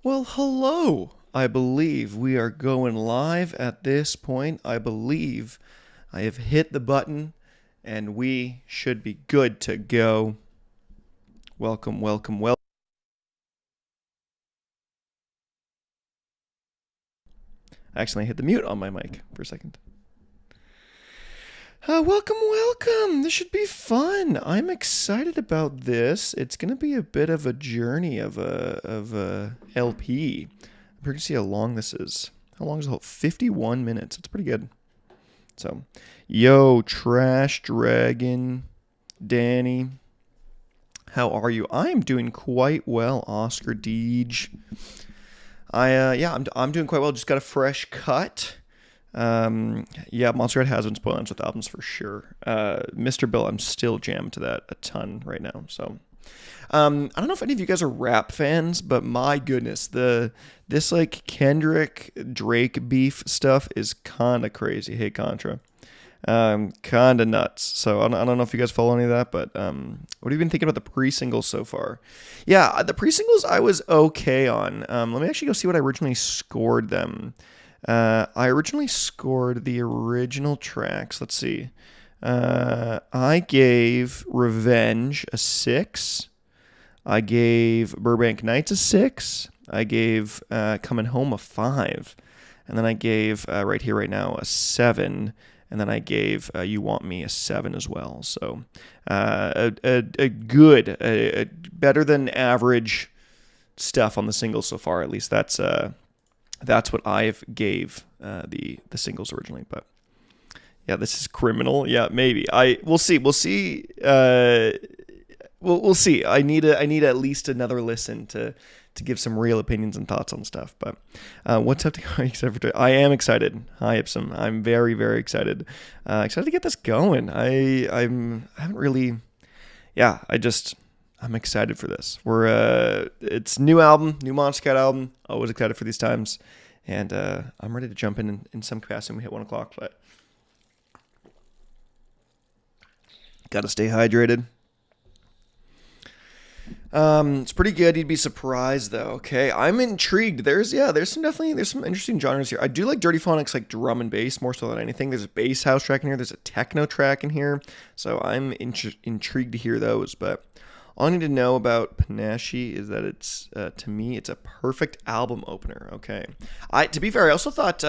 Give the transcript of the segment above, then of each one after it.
Well, hello. I believe we are going live at this point. I believe I have hit the button and we should be good to go. Welcome, welcome, welcome. I accidentally hit the mute on my mic for a second. Welcome, welcome. This should be fun. I'm excited about this. It's going to be a bit of a journey of a LP. We're going to see how long this is. How long is it? 51 minutes. It's pretty good. So, yo, Trash Dragon, Danny, how are you? I'm doing quite well, Oscar Deej. I'm doing quite well. Just got a fresh cut. Monster Head has been spoiling us with albums for sure. Mr. Bill, I'm still jammed to that a ton right now. So, I don't know if any of you guys are rap fans, but my goodness, this like Kendrick Drake beef stuff is kind of crazy. Hey, Contra, kind of nuts. So I don't know if you guys follow any of that, but what have you been thinking about the pre-singles so far? Yeah, the pre-singles I was okay on. Let me actually go see what I originally scored them. I originally scored the original tracks. Let's see. I gave Revenge a 6. I gave Burbank Nights a 6. I gave Coming Home a 5. And then I gave Right Here, Right Now a 7. And then I gave You Want Me a 7 as well. So a better than average stuff on the singles so far. At least that's what I've gave the singles originally. But yeah, this is criminal. Yeah, maybe. We'll see. We'll see. We'll see. I need at least another listen to give some real opinions and thoughts on stuff. But what's up to you? I am excited. Hi, Ipsum. I'm very, very excited. Excited to get this going. I haven't really. Yeah, I'm excited for this. It's new album, new Monster Cat album. Always excited for these times, and I'm ready to jump in some capacity when we hit 1 o'clock. But gotta stay hydrated. It's pretty good. You'd be surprised though. Okay, I'm intrigued. There's some interesting genres here. I do like Dirtyphonics, like drum and bass more so than anything. There's a bass house track in here. There's a techno track in here. So I'm intrigued to hear those. But all I need to know about Panach is that it's to me it's a perfect album opener. Okay, to be fair, I also thought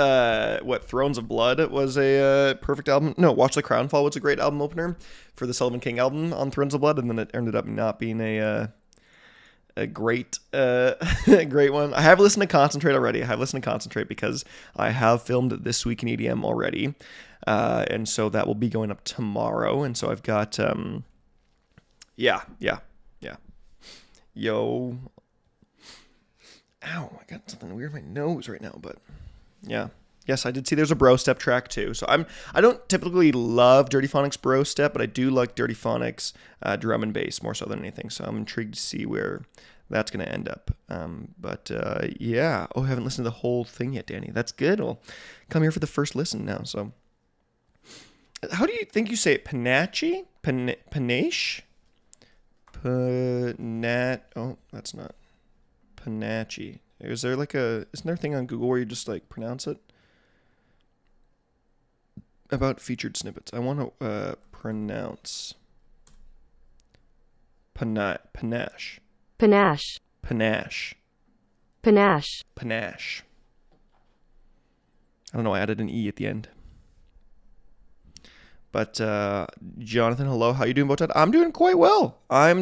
Thrones of Blood was a perfect album. No, Watch the Crown Fall was a great album opener for the Sullivan King album on Thrones of Blood, and then it ended up not being a great great one. I have listened to Concentrate already. I have listened to Concentrate because I have filmed This Week in EDM already, and so that will be going up tomorrow. And so I've got yeah. Yo. Ow, I got something weird in my nose right now, but yeah. Yes, I did see there's a bro step track too. So I don't typically love Dirtyphonics bro step, but I do like Dirtyphonics drum and bass more so than anything. So I'm intrigued to see where that's going to end up. Yeah. Oh, I haven't listened to the whole thing yet, Danny. That's good. I'll come here for the first listen now. So how do you think you say it? Panach? Panach? Oh, that's not Panach. Is there isn't there a thing on Google where you just like pronounce it? About featured snippets. I want to pronounce Panach. Panache. Panach. Panache. Panach. I don't know. I added an E at the end. But Jonathan, hello. How you doing, Bowtied? I'm doing quite well. I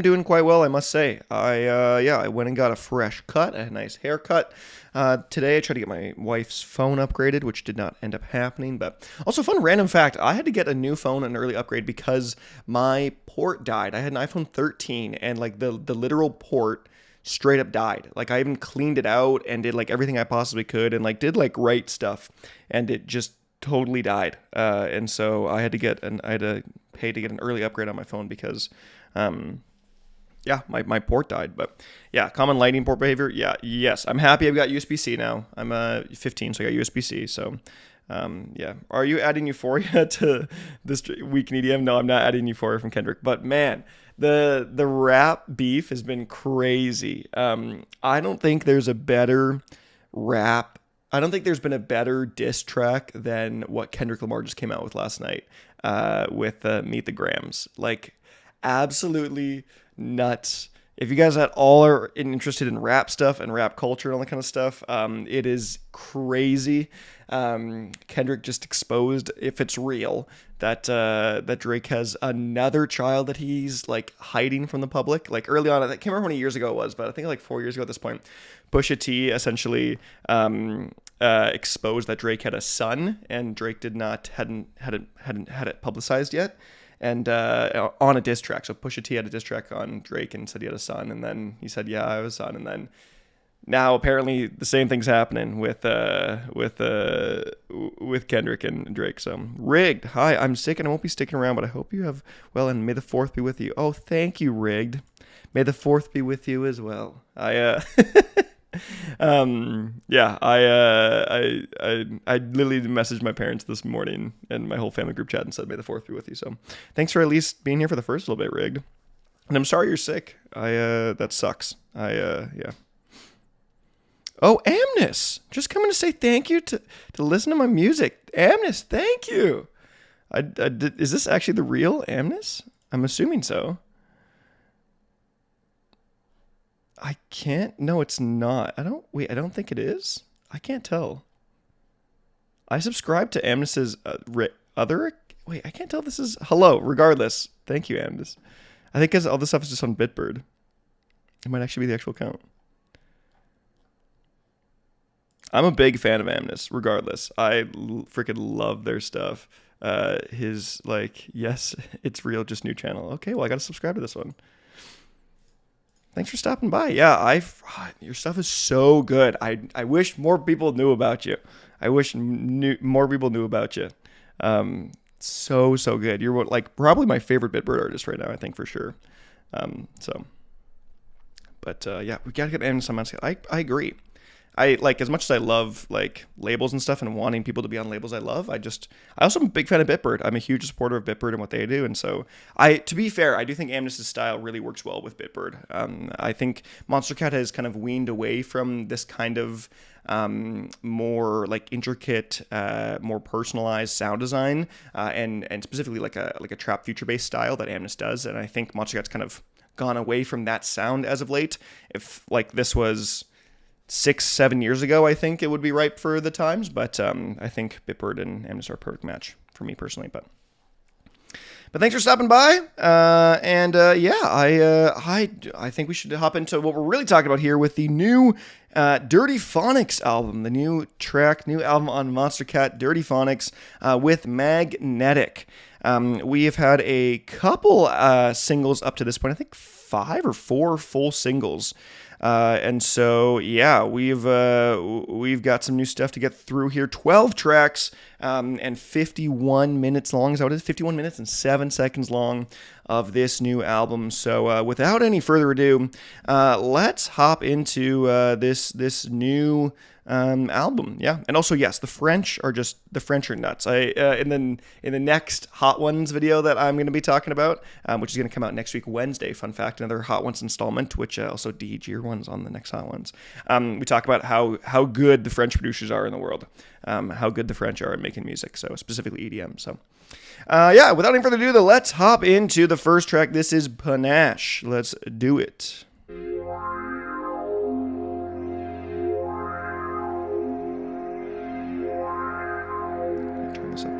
must say. I went and got a fresh cut, a nice haircut. Today I tried to get my wife's phone upgraded, which did not end up happening. But also, fun random fact: I had to get a new phone, an early upgrade, because my port died. I had an iPhone 13, and like the literal port straight up died. Like I even cleaned it out and did like everything I possibly could, and like did like right stuff, and it just totally died. And so I had to pay to get an early upgrade on my phone because my port died. But yeah, common lightning port behavior. Yeah, yes. I'm happy I've got USB-C now. I'm 15, so I got USB-C. So Are you adding Euphoria to this week in EDM? No, I'm not adding Euphoria from Kendrick. But man, The rap beef has been crazy. I don't think there's a better rap. I don't think there's been a better diss track than what Kendrick Lamar just came out with last night with Meet the Grams. Like, absolutely nuts. If you guys at all are interested in rap stuff and rap culture and all that kind of stuff, it is crazy. Kendrick just exposed, if it's real, that Drake has another child that he's like hiding from the public. Like early on, I can't remember how many years ago it was, but I think like 4 years ago at this point, Pusha T essentially exposed that Drake had a son, and Drake hadn't had it publicized yet. And on a diss track. So Pusha T had a diss track on Drake and said he had a son, and then he said, yeah, I have a son. And then now apparently the same thing's happening with Kendrick and Drake. So Rigged, hi, I'm sick and I won't be sticking around, but I hope you have well, and may the 4th be with you. Oh, thank you, Rigged. May the 4th be with you as well. I literally messaged my parents this morning and my whole family group chat and said, may the 4th be with you. So thanks for at least being here for the first little bit, Rigged. And I'm sorry you're sick. That sucks. Yeah. Oh, Amnes, just coming to say thank you to listen to my music. Amnes, thank you. Is this actually the real Amnes? I'm assuming so. I can't. No, it's not. I don't think it is. I can't tell. I subscribe to Amnes's other. Wait, I can't tell if this is. Hello, regardless. Thank you, Amnes. I think because all this stuff is just on Bitbird. It might actually be the actual account. I'm a big fan of Amnes, regardless. I freaking love their stuff. His, like, yes, it's real, just new channel. Okay, well, I got to subscribe to this one. Thanks for stopping by. Yeah, your stuff is so good. I wish more people knew about you. I wish more people knew about you. So good. You're like probably my favorite Bitbird artist right now, I think, for sure. But yeah, we gotta get Amnes on my scale. I agree. I like, as much as I love like labels and stuff and wanting people to be on labels I love, I also am a big fan of Bitbird. I'm a huge supporter of Bitbird and what they do. And so to be fair, I do think Amnes's style really works well with Bitbird. I think Monster Cat has kind of weaned away from this kind of more like intricate, more personalized sound design, and specifically like a trap future based style that Amnes does. And I think Monster Cat's kind of gone away from that sound as of late. If like this was 6-7 years ago, I think it would be ripe for the times, but I think Bitbird and Amnes are a perfect match for me personally. But thanks for stopping by, I think we should hop into what we're really talking about here with the new Dirtyphonics album, the new album on Monster Cat, Dirtyphonics with Magnetic. We have had a couple singles up to this point, I think 5 or 4 full singles. And so, yeah, we've got some new stuff to get through here. 12 tracks, and 51 minutes long. Is that what it is? 51 minutes and 7 seconds long of this new album. So, without any further ado, let's hop into this new album. Yeah. And also, yes, the French are nuts. In the next Hot Ones video that I'm going to be talking about, which is going to come out next week, Wednesday, fun fact, another Hot Ones installment, which also DG ones on the next Hot Ones. We talk about how good the French producers are in the world, how good the French are at making music. So specifically EDM. So, yeah, without any further ado, let's hop into the first track. This is Panach. Let's do it. Turn this up.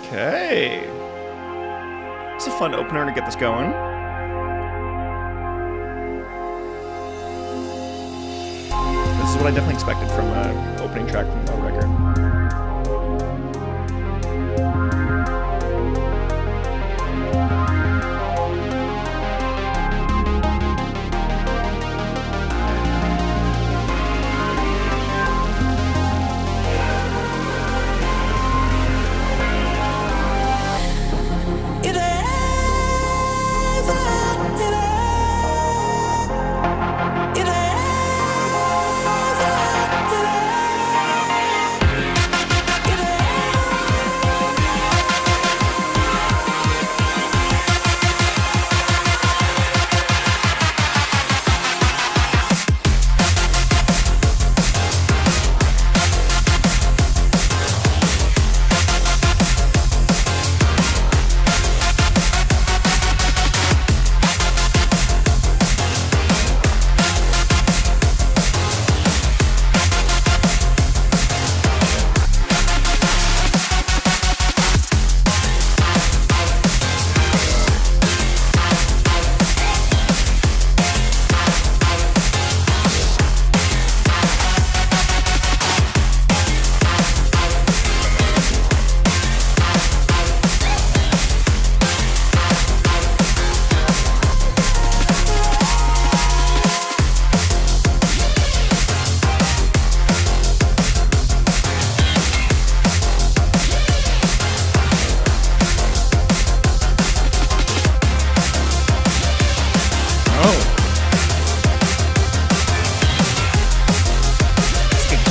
Okay. It's a fun opener to get this going. This is what I definitely expected from an opening track from the record.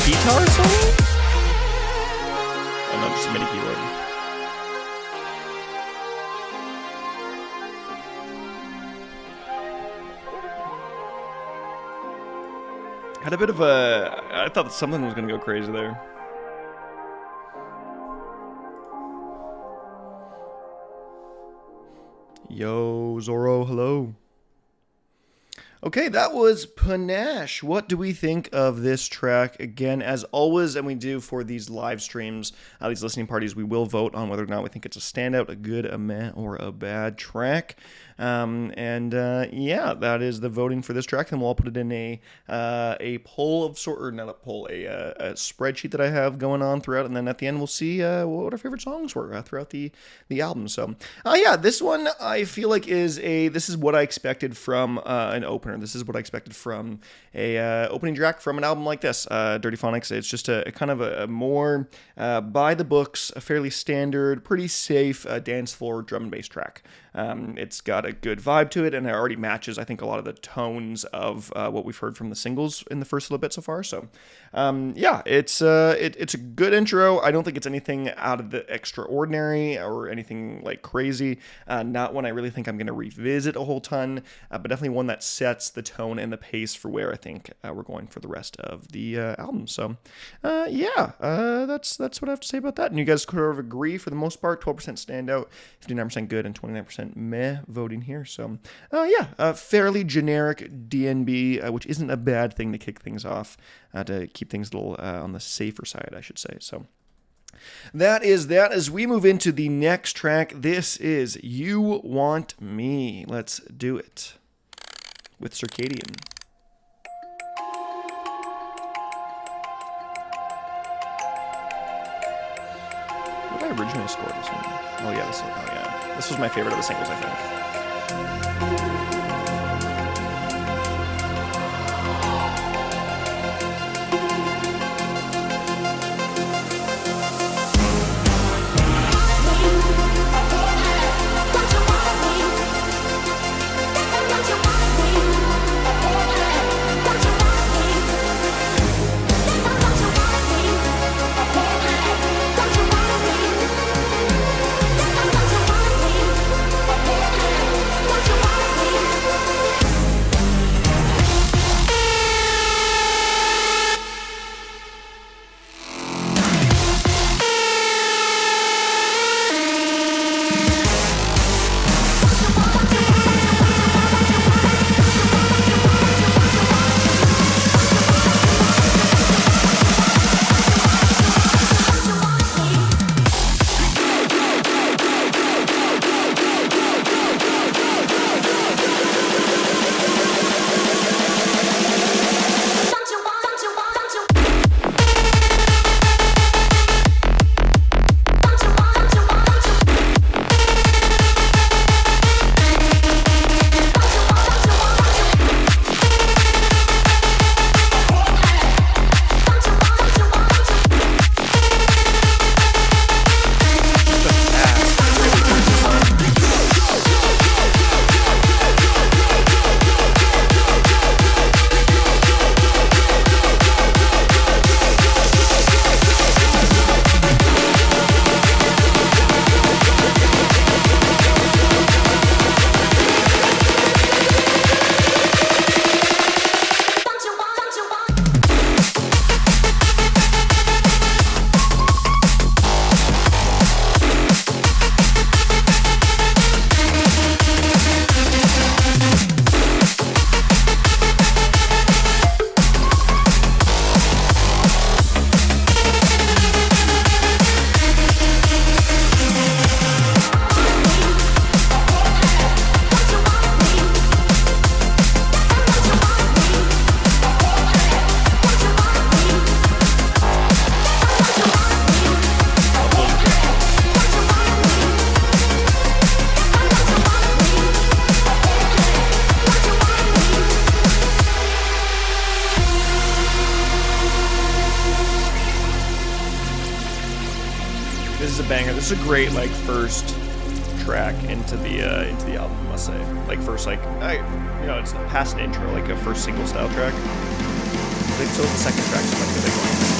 Guitar solo? Oh no, just a MIDI keyboard. Had a bit of a... I thought something was going to go crazy there. Yo, Zorro, hello. Okay, that was Panach. What do we think of this track? Again, as always, and we do for these live streams, these listening parties, we will vote on whether or not we think it's a standout, a good, a meh, or a bad track. Yeah, that is the voting for this track. Then we'll all put it in a poll of sort, or not a poll, a spreadsheet that I have going on throughout, and then at the end we'll see what our favorite songs were throughout the album. So, yeah, this one I feel like this is what I expected from an opener. This is what I expected from a opening track from an album like this, Dirtyphonics. It's just a kind of a more by the books, a fairly standard, pretty safe dance floor drum and bass track. It's got a good vibe to it, and it already matches, I think, a lot of the tones of what we've heard from the singles in the first little bit so far. So, yeah, it's a good intro. I don't think it's anything out of the extraordinary or anything like crazy. Not one I really think I'm going to revisit a whole ton, but definitely one that sets the tone and the pace for where I think we're going for the rest of the album. So, yeah, that's what I have to say about that. And you guys could sort of agree for the most part. 12% standout, 59% good, and 29% meh voting here. So, yeah, fairly generic DNB, which isn't a bad thing to kick things off, to keep things a little on the safer side, I should say. So, that is that. As we move into the next track, this is You Want Me. Let's do it with Circadian. What did I originally score this one? Oh yeah, this was my favorite of the singles, I think. This is a banger. This is a great like first track into the album, I must say. Like first it's not past an intro, like a first single style track. I think so the second track's like the big one.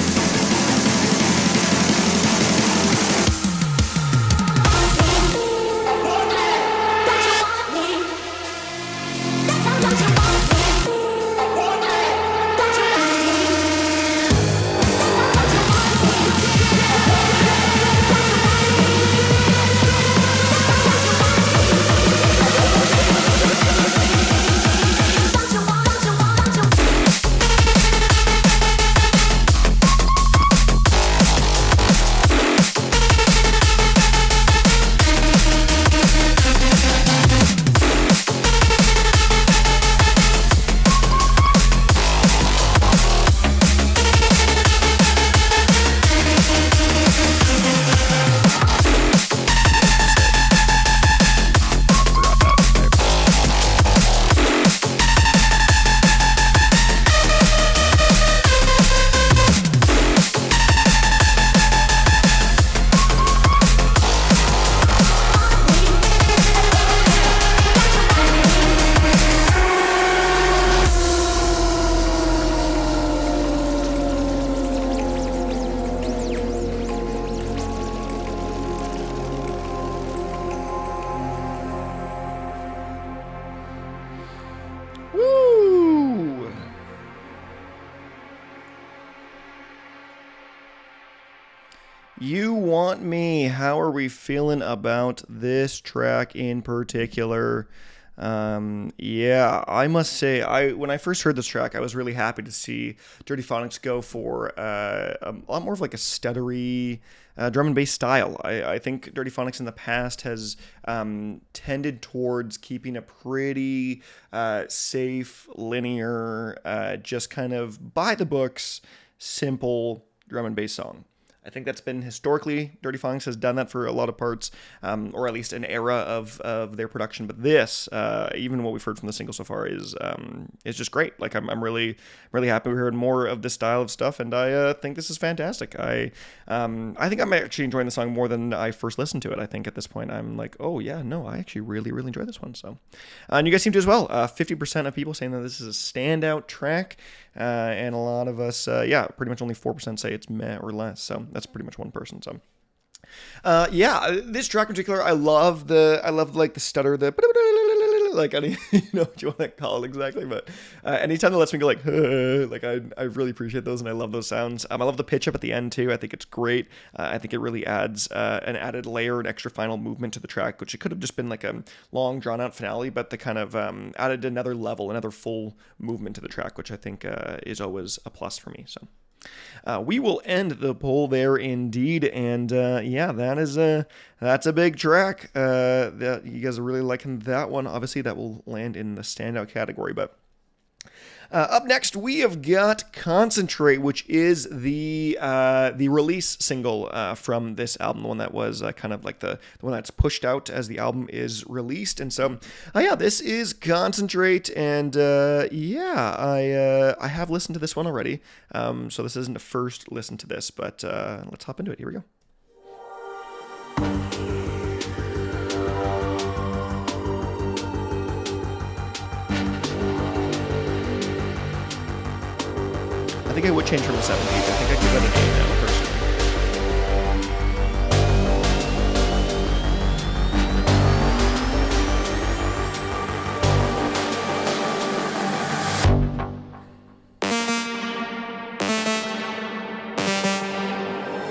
You Want Me. How are we feeling about this track in particular? Yeah, I must say, when I first heard this track, I was really happy to see Dirtyphonics go for a lot more of like a stuttery drum and bass style. I think Dirtyphonics in the past has tended towards keeping a pretty safe, linear, just kind of by the books, simple drum and bass song. I think that's been historically, Dirtyphonics has done that for a lot of parts, or at least an era of their production. But this, even what we've heard from the single so far, is just great. Like I'm really happy we heard more of this style of stuff, and I think this is fantastic. I think I'm actually enjoying the song more than I first listened to it. I think at this point I'm like, oh yeah, no, I actually really enjoy this one. So, and you guys seem to as well. 50% of people saying that this is a standout track. And a lot of us, pretty much only 4% say it's meh or less. So that's pretty much one person. So, this track in particular, I love like the stutter, like I don't even know what you want to call it exactly, but anytime that lets me go like I really appreciate those, and I love those sounds. I love the pitch up at the end too. I think it's great. I think it really adds an added layer, an extra final movement to the track, which it could have just been like a long drawn out finale, but the kind of added another level, another full movement to the track, which I think is always a plus for me. So. We will end the poll there indeed, and that's a big track. That you guys are really liking that one. Obviously, that will land in the standout category. But up next, we have got "Concentrate," which is the release single from this album, the one that was kind of like the one that's pushed out as the album is released. And so, this is "Concentrate," and I have listened to this one already. So this isn't a first listen to this, but let's hop into it. Here we go. I think I would change from a 7 to 8. I think I give it an 8 now, personally.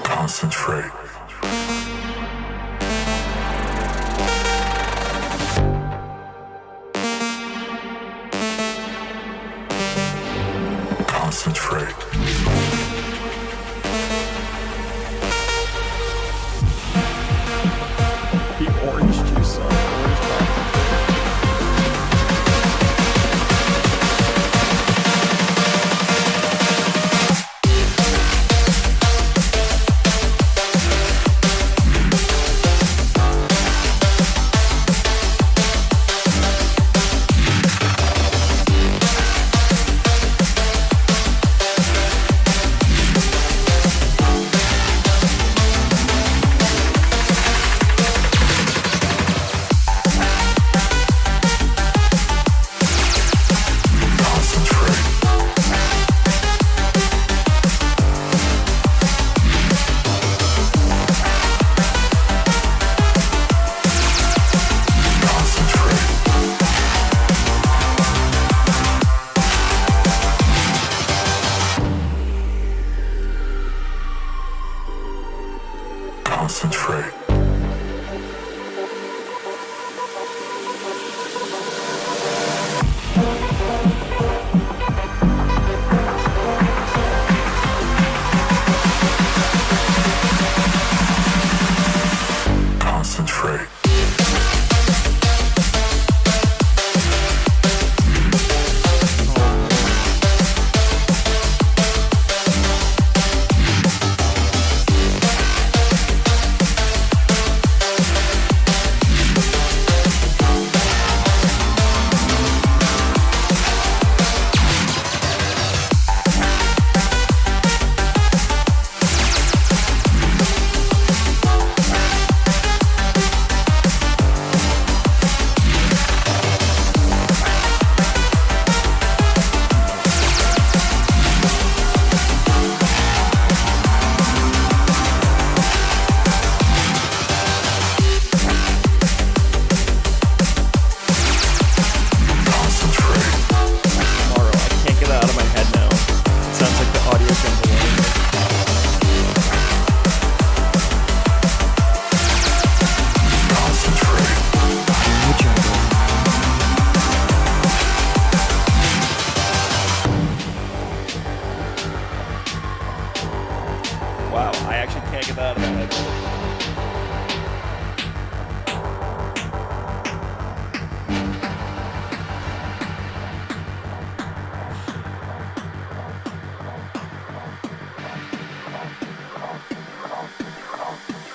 Concentrate. Concentrate. The orange juice song. Orange pop. Concentrate.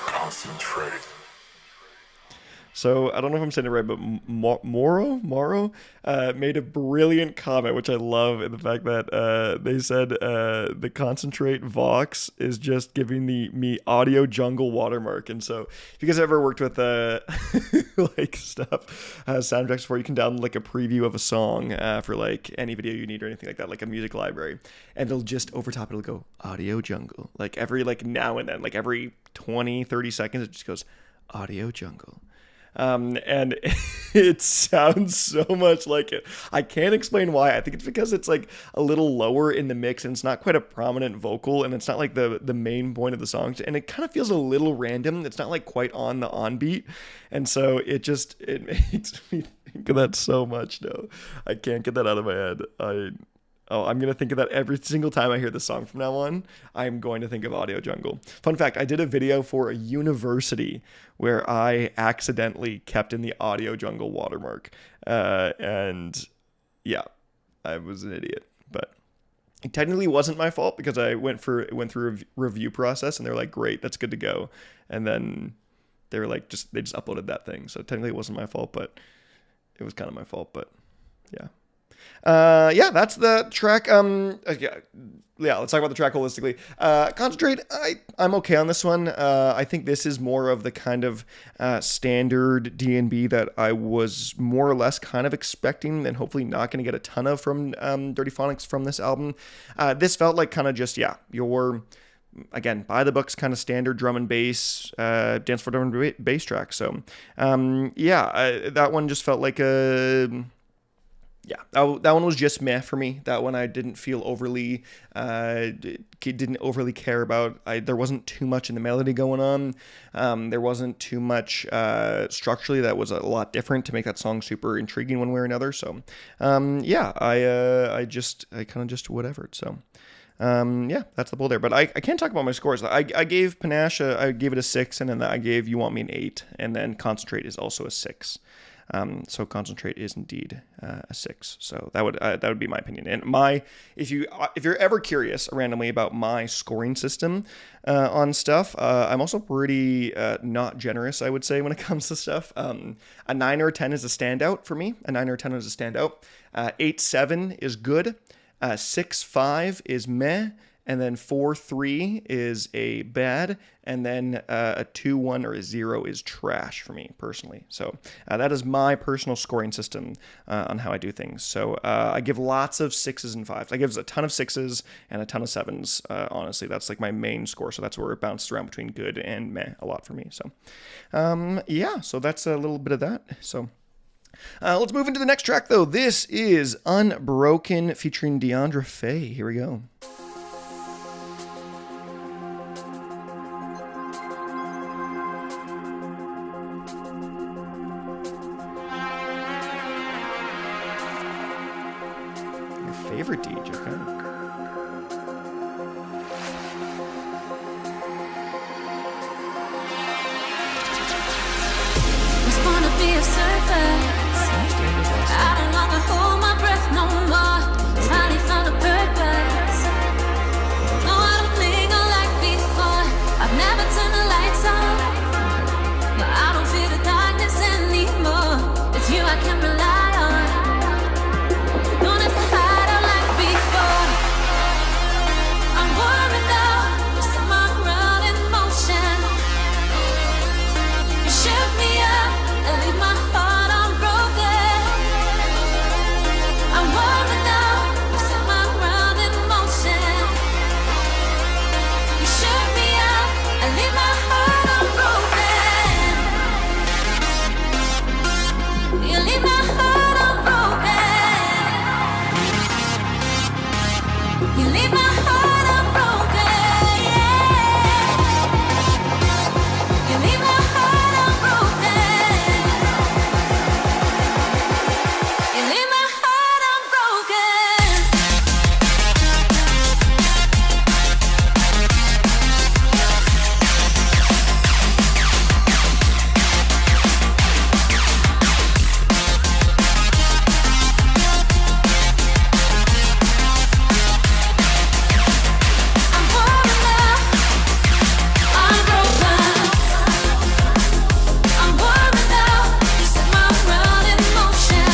Concentrate. So I don't know if I'm saying it right, but Moro made a brilliant comment, which I love, in the fact that they said the concentrate Vox is just giving me audio jungle watermark. And so if you guys ever worked with like stuff, soundtracks before, you can download like a preview of a song for like any video you need or anything like that, like a music library, and it'll just over top, it'll go audio jungle, like every like now and then, like every 20-30 seconds, it just goes audio jungle. And it sounds so much like it. I can't explain why. I think it's because it's like a little lower in the mix, and it's not quite a prominent vocal, and it's not like the main point of the song, and it kind of feels a little random. It's not like quite on the on beat, and so it makes me think of that so much. No, I can't get that out of my head. I'm going to think of that every single time I hear the song from now on. I'm going to think of Audio Jungle. Fun fact, I did a video for a university where I accidentally kept in the Audio Jungle watermark. And yeah, I was an idiot. But it technically wasn't my fault, because I went through a review process, and they were like, great, that's good to go. And then they were like, they just uploaded that thing. So technically it wasn't my fault, but it was kind of my fault. But yeah. That's the track. Let's talk about the track holistically. Concentrate, I'm okay on this one. I think this is more of the kind of standard D&B that I was more or less kind of expecting, and hopefully not going to get a ton of from Dirtyphonics from this album. This felt like kind of just, your, again, by the books kind of standard drum and bass, dance floor drum and bass track. So, that one just felt like a... Yeah, that one was just meh for me. That one I didn't feel overly care about. There wasn't too much in the melody going on. There wasn't too much structurally that was a lot different to make that song super intriguing one way or another. So, I kind of just whatever. So, that's the pull there. But I can't talk about my scores. I gave Panach, I gave it a 6, and then I gave You Want Me an 8, and then Concentrate is also a 6. So Concentrate is indeed a 6. So that would be my opinion. And if you're ever curious randomly about my scoring system on stuff, I'm also pretty not generous, I would say, when it comes to stuff. A 9 or a 10 is a standout for me. A 9 or a 10 is a standout. 8-7 is good. 6-5 is meh. And then 4-3 is a bad, and then a 2-1 or a 0 is trash for me personally. So that is my personal scoring system on how I do things. So I give lots of 6s and 5s. I give a ton of 6s and a ton of 7s. Honestly, that's like my main score. So that's where it bounces around between good and meh a lot for me. So so that's a little bit of that. So let's move into the next track though. This is Unbroken featuring Deandra Faye. Here we go. favorite Deej, okay? Be a surface. I don't longer hold my breath no more. Finally found a purpose. No, I don't linger like before. I've never turned the lights on, but I don't fear the darkness anymore. It's you I can rely on. Don't have to hide out like before. I'm warm enough to set my world in motion. You shook me up and leave my heart unbroken. I'm warm enough to set my world in motion. You shook me up and leave my heart unbroken. You leave my heart unbroken. You leave my heart unbroken. You leave my heart unbroken. You leave my heart unbroken. I'm warm enough, unbroken. I'm warm enough to set my world in motion.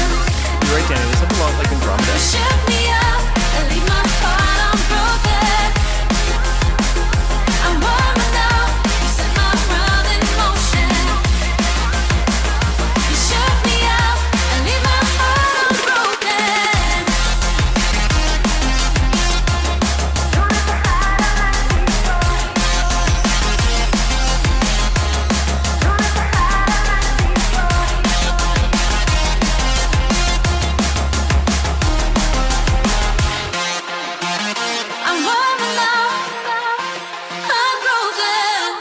You're right, Danny. This sounds a lot like Andromeda. You shook me up and leave my heart unbroken. I'm warm enough to set my world in motion. You shook me up and leave my heart unbroken. I'm warm enough, unbroken.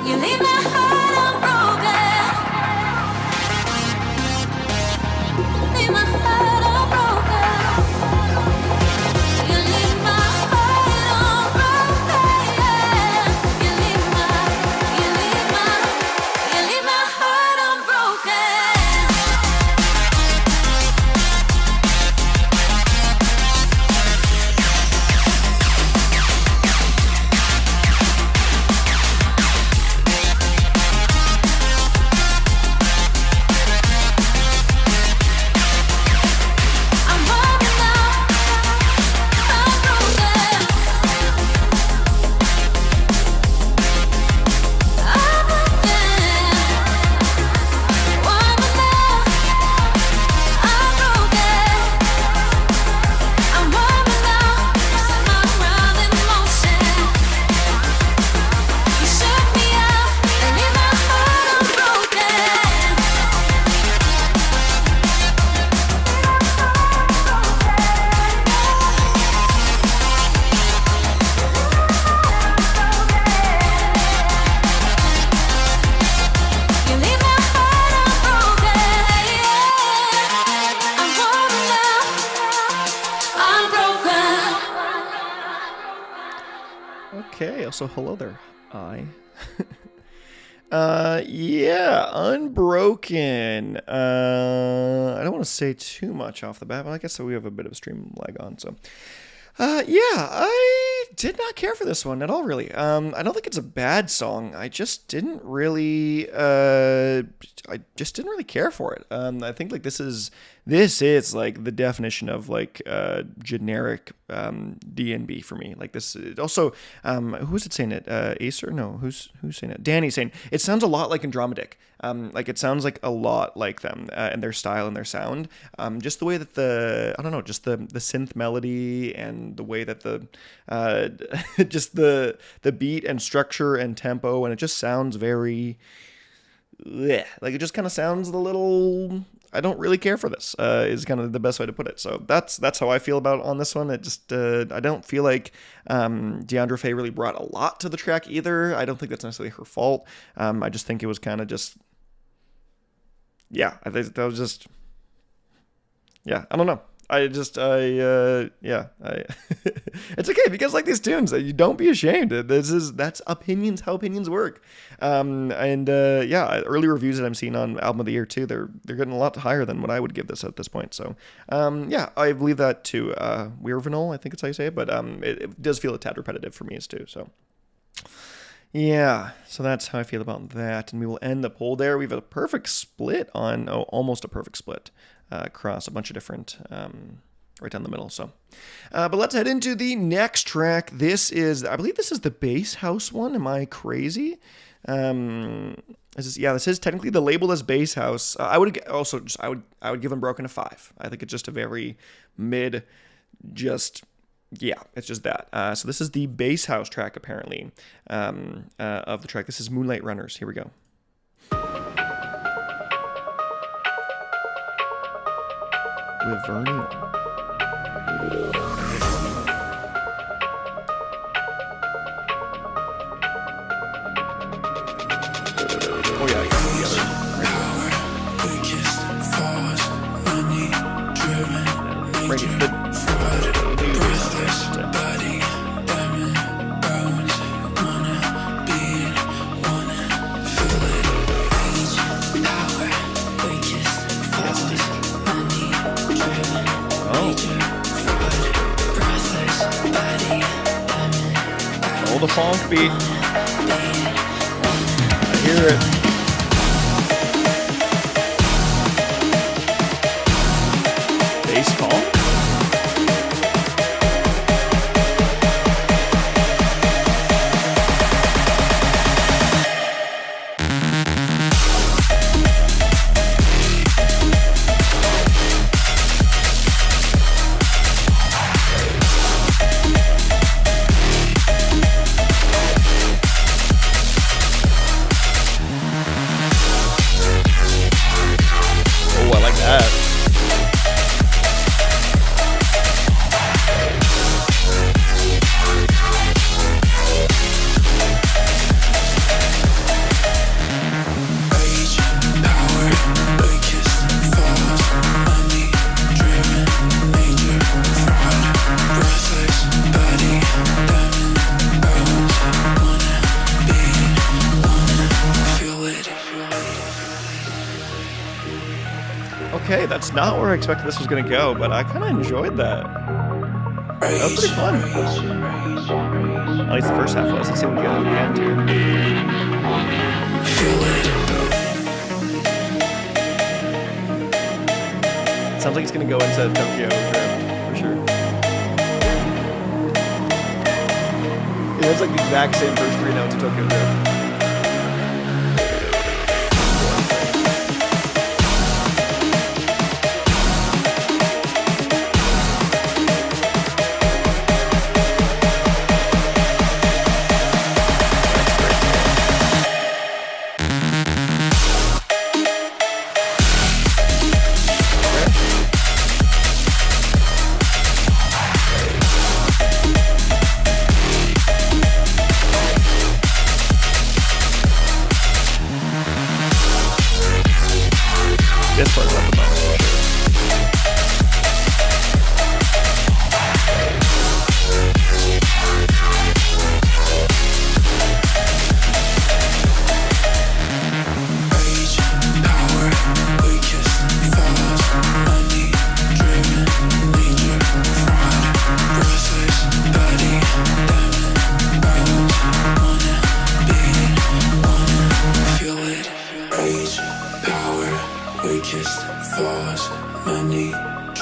You leave my heart unbroken. Leave my heart unbroken. You leave my heart unbroken. You leave my heart unbroken. I'm warm enough, unbroken. Warm enough, unbroken. I'm warm enough to set my world in motion. You shook me up and leave my heart unbroken. You leave my heart unbroken. I'm warm enough, unbroken. Okay, also hello there. Yeah, Unbroken. I don't want to say too much off the bat, but I guess we have a bit of stream lag on, so. Yeah, I did not care for this one at all, really. I don't think it's a bad song. I just didn't really care for it. I think like this is this is like the definition of like generic D&B for me. Like this, it also, who's it saying it? Acer? No, who's saying it? Danny's saying it sounds a lot like Andromedic. Like it sounds like a lot like them and their style and their sound. Just the way that just the synth melody and the way that the just the beat and structure and tempo, and it just sounds very like it just kind of sounds a little. I don't really care for this. Is kind of the best way to put it. So that's how I feel about it on this one. It just I don't feel like Deandra Faye really brought a lot to the track either. I don't think that's necessarily her fault. I just think it was kind of just. Yeah, I think that was just. Yeah, I don't know. It's okay if you guys like these tunes. You don't be ashamed. That's opinions, how opinions work. Early reviews that I'm seeing on Album of the Year too, they're getting a lot higher than what I would give this at this point. So, I believe that too. Weirvinol, I think it's how you say it, but it does feel a tad repetitive for me too. So. Yeah, so that's how I feel about that. And we will end the poll there. We have a perfect split almost a perfect split across a bunch of different, right down the middle. So, but let's head into the next track. I believe this is the bass house one. Am I crazy? This is technically the label as bass house. I would give Unbroken a 5. I think it's just a very mid, it's just that. So this is the bass house track, apparently, of the track. This is Moonlight Runners. Here we go. With Vernial. Oh yeah, the funk beat. I hear it. Bass call. Okay, that's not where I expected this was going to go, but I kind of enjoyed that. That was pretty fun. At least the first half was. Let's see what we got at the end here. Sounds like it's going to go into Tokyo Drift, for sure. Yeah, it's like the exact same first 3 notes of Tokyo Drift.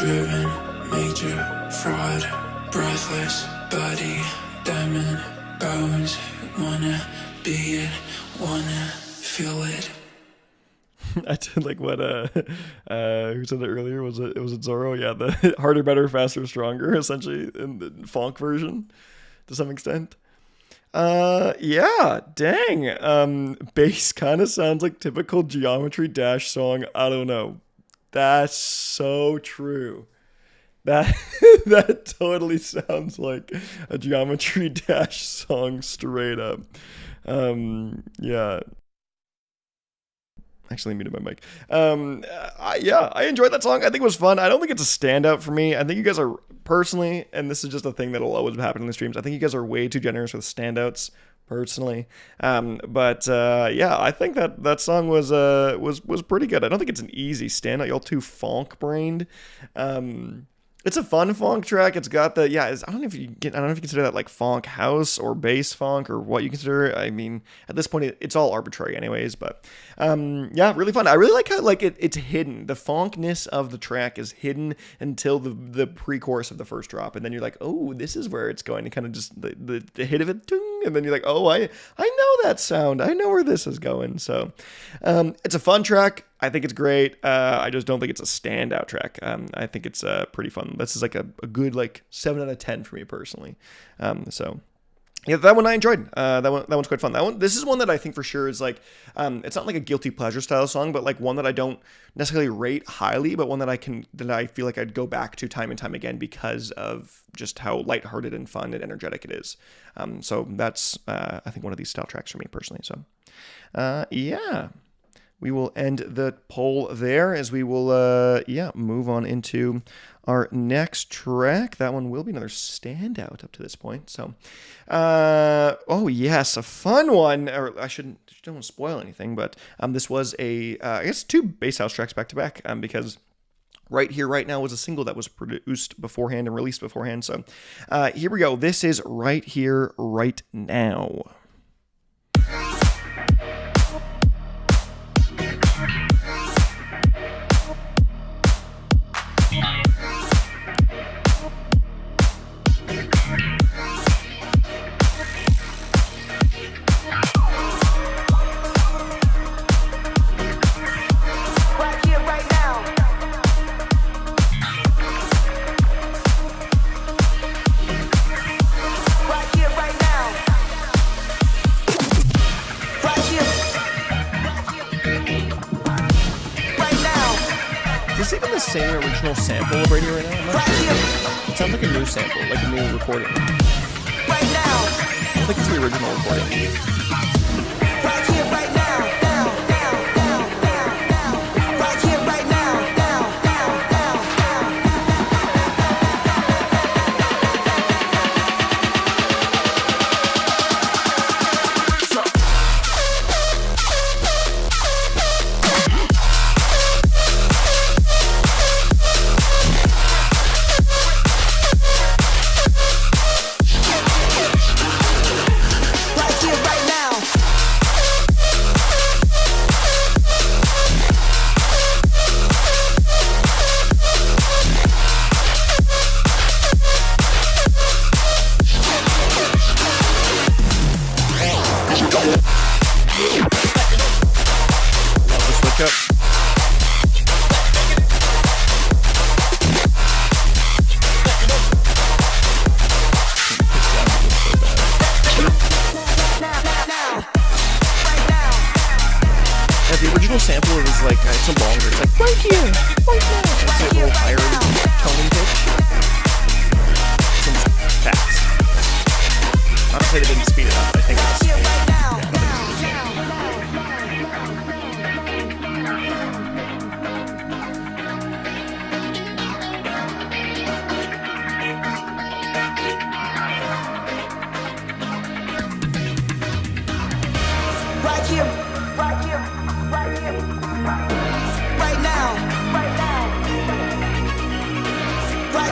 driven, major fraud, breathless, body, diamond, bones, wanna be it, wanna feel it. I did like what who said it earlier? Was it Zorro? Yeah, the harder, better, faster, stronger, essentially in the funk version to some extent. Yeah, dang. Bass kind of sounds like typical Geometry Dash song. I don't know. That's so true. That that totally sounds like a Geometry Dash song straight up. Yeah. Actually muted my mic. I enjoyed that song. I think it was fun. I don't think it's a standout for me. I think you guys are personally, and this is just a thing that'll always happen in the streams, I think you guys are way too generous with standouts personally. I think that song was pretty good. I don't think it's an easy standout. Y'all too funk brained. It's a fun funk track. It's got the I don't know if you consider that like funk house or bass funk or what you consider. I mean, at this point it's all arbitrary anyways, but really fun. I really like how like it's hidden. The funkness of the track is hidden until the pre-chorus of the first drop, and then you're like, oh, this is where it's going to kind of just the hit of it, and then you're like, oh, I know that sound. I know where this is going. So it's a fun track. I think it's great. I just don't think it's a standout track. I think it's pretty fun. This is like a good like 7 out of 10 for me personally. Yeah, that one I enjoyed. That one's quite fun. This is one that I think for sure is like, it's not like a guilty pleasure style song, but like one that I don't necessarily rate highly, but one that I feel like I'd go back to time and time again because of just how lighthearted and fun and energetic it is. So that's I think one of these style tracks for me personally. So yeah. We will end the poll there as we will, move on into our next track. That one will be another standout up to this point. So, oh yes, a fun one. Or don't want to spoil anything, but this was I guess 2 bass house tracks back to back. Because Right Here, Right Now was a single that was produced beforehand and released beforehand. So, here we go. This is Right Here, Right Now. Is this even the same original sample of Right Here, Right Now? I'm not sure. It sounds like a new sample, like a new recording. Right now. I don't think it's the original recording. Right here, right now. Right here, right now. Sample was like, it's a longer, it's like, right here, right now. It's a little higher tone pitch. Some fast. Not to say they didn't speed it up, but I think it's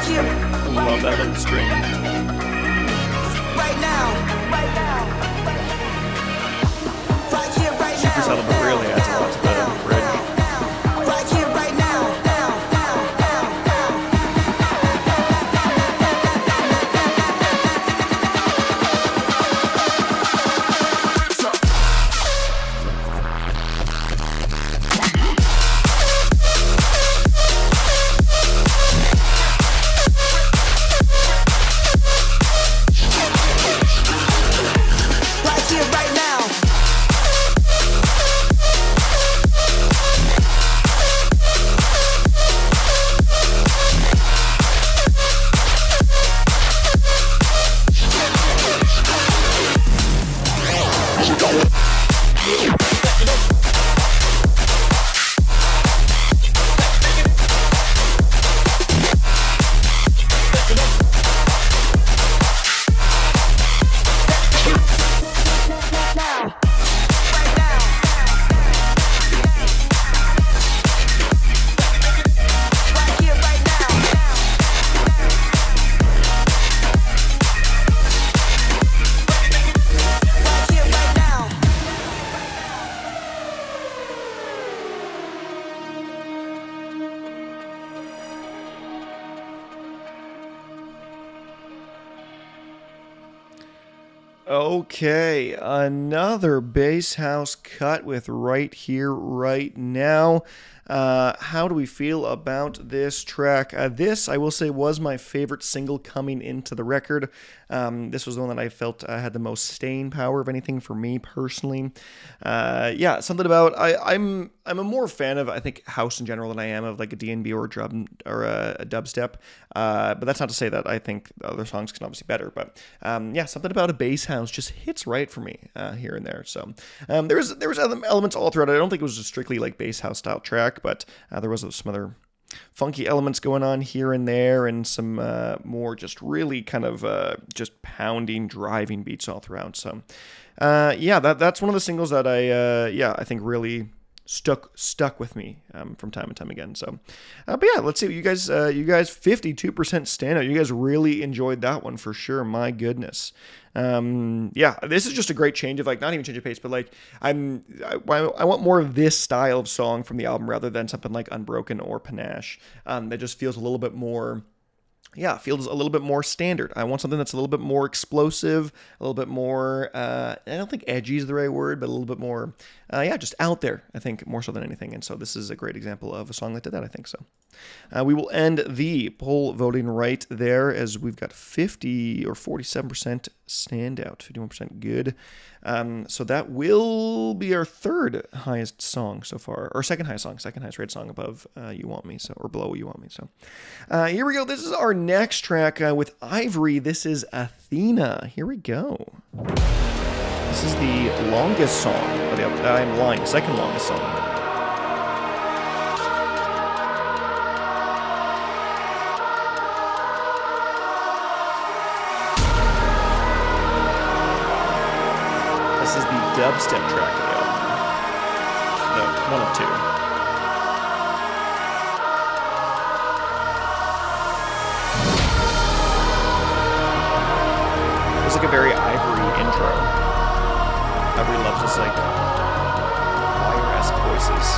right here. I love that little string. Right now. Right here, right now. Super subtle, but really adds a lot to the bridge. Right here, right now. Okay, another bass house cut with Right Here, Right Now. How do we feel about this track? This, I will say, was my favorite single coming into the record. This was the one that I felt had the most staying power of anything for me personally. Yeah, something about I'm a more fan of, I think, house in general than I am of like a D&B or a drum or a dubstep. But that's not to say that I think other songs can obviously better. But yeah, something about a bass house just hits right for me here and there. So there was elements all throughout it. I don't think it was a strictly like bass house style track, but there was some other funky elements going on here and there, and some more just really kind of just pounding, driving beats all throughout. So yeah, that's one of the singles that I think really stuck with me from time and time again. So but yeah, let's see what you guys 52% standout. You guys really enjoyed that one for sure. My goodness. Yeah, this is just a great change of like, not even change of pace, but like I want more of this style of song from the album rather than something like Unbroken or Panach. That just feels a little bit more, feels a little bit more standard. I want something that's a little bit more explosive, a little bit more, I don't think edgy is the right word, but a little bit more, just out there, I think, more so than anything. And so this is a great example of a song that did that, I think so. We will end the poll voting right there, as we've got 50 or 47% standout, 51% good. So that will be our third highest song so far, or second highest rated song above You Want Me, so, or below You Want Me. So here we go. This is our next track with Ivory. This is Athena. Here we go. This is the longest song. I'm lying. The second longest song. This is the dubstep track of the album. No, one of two. It's like a very Ivory intro. Ivory loves this like choir-esque voices.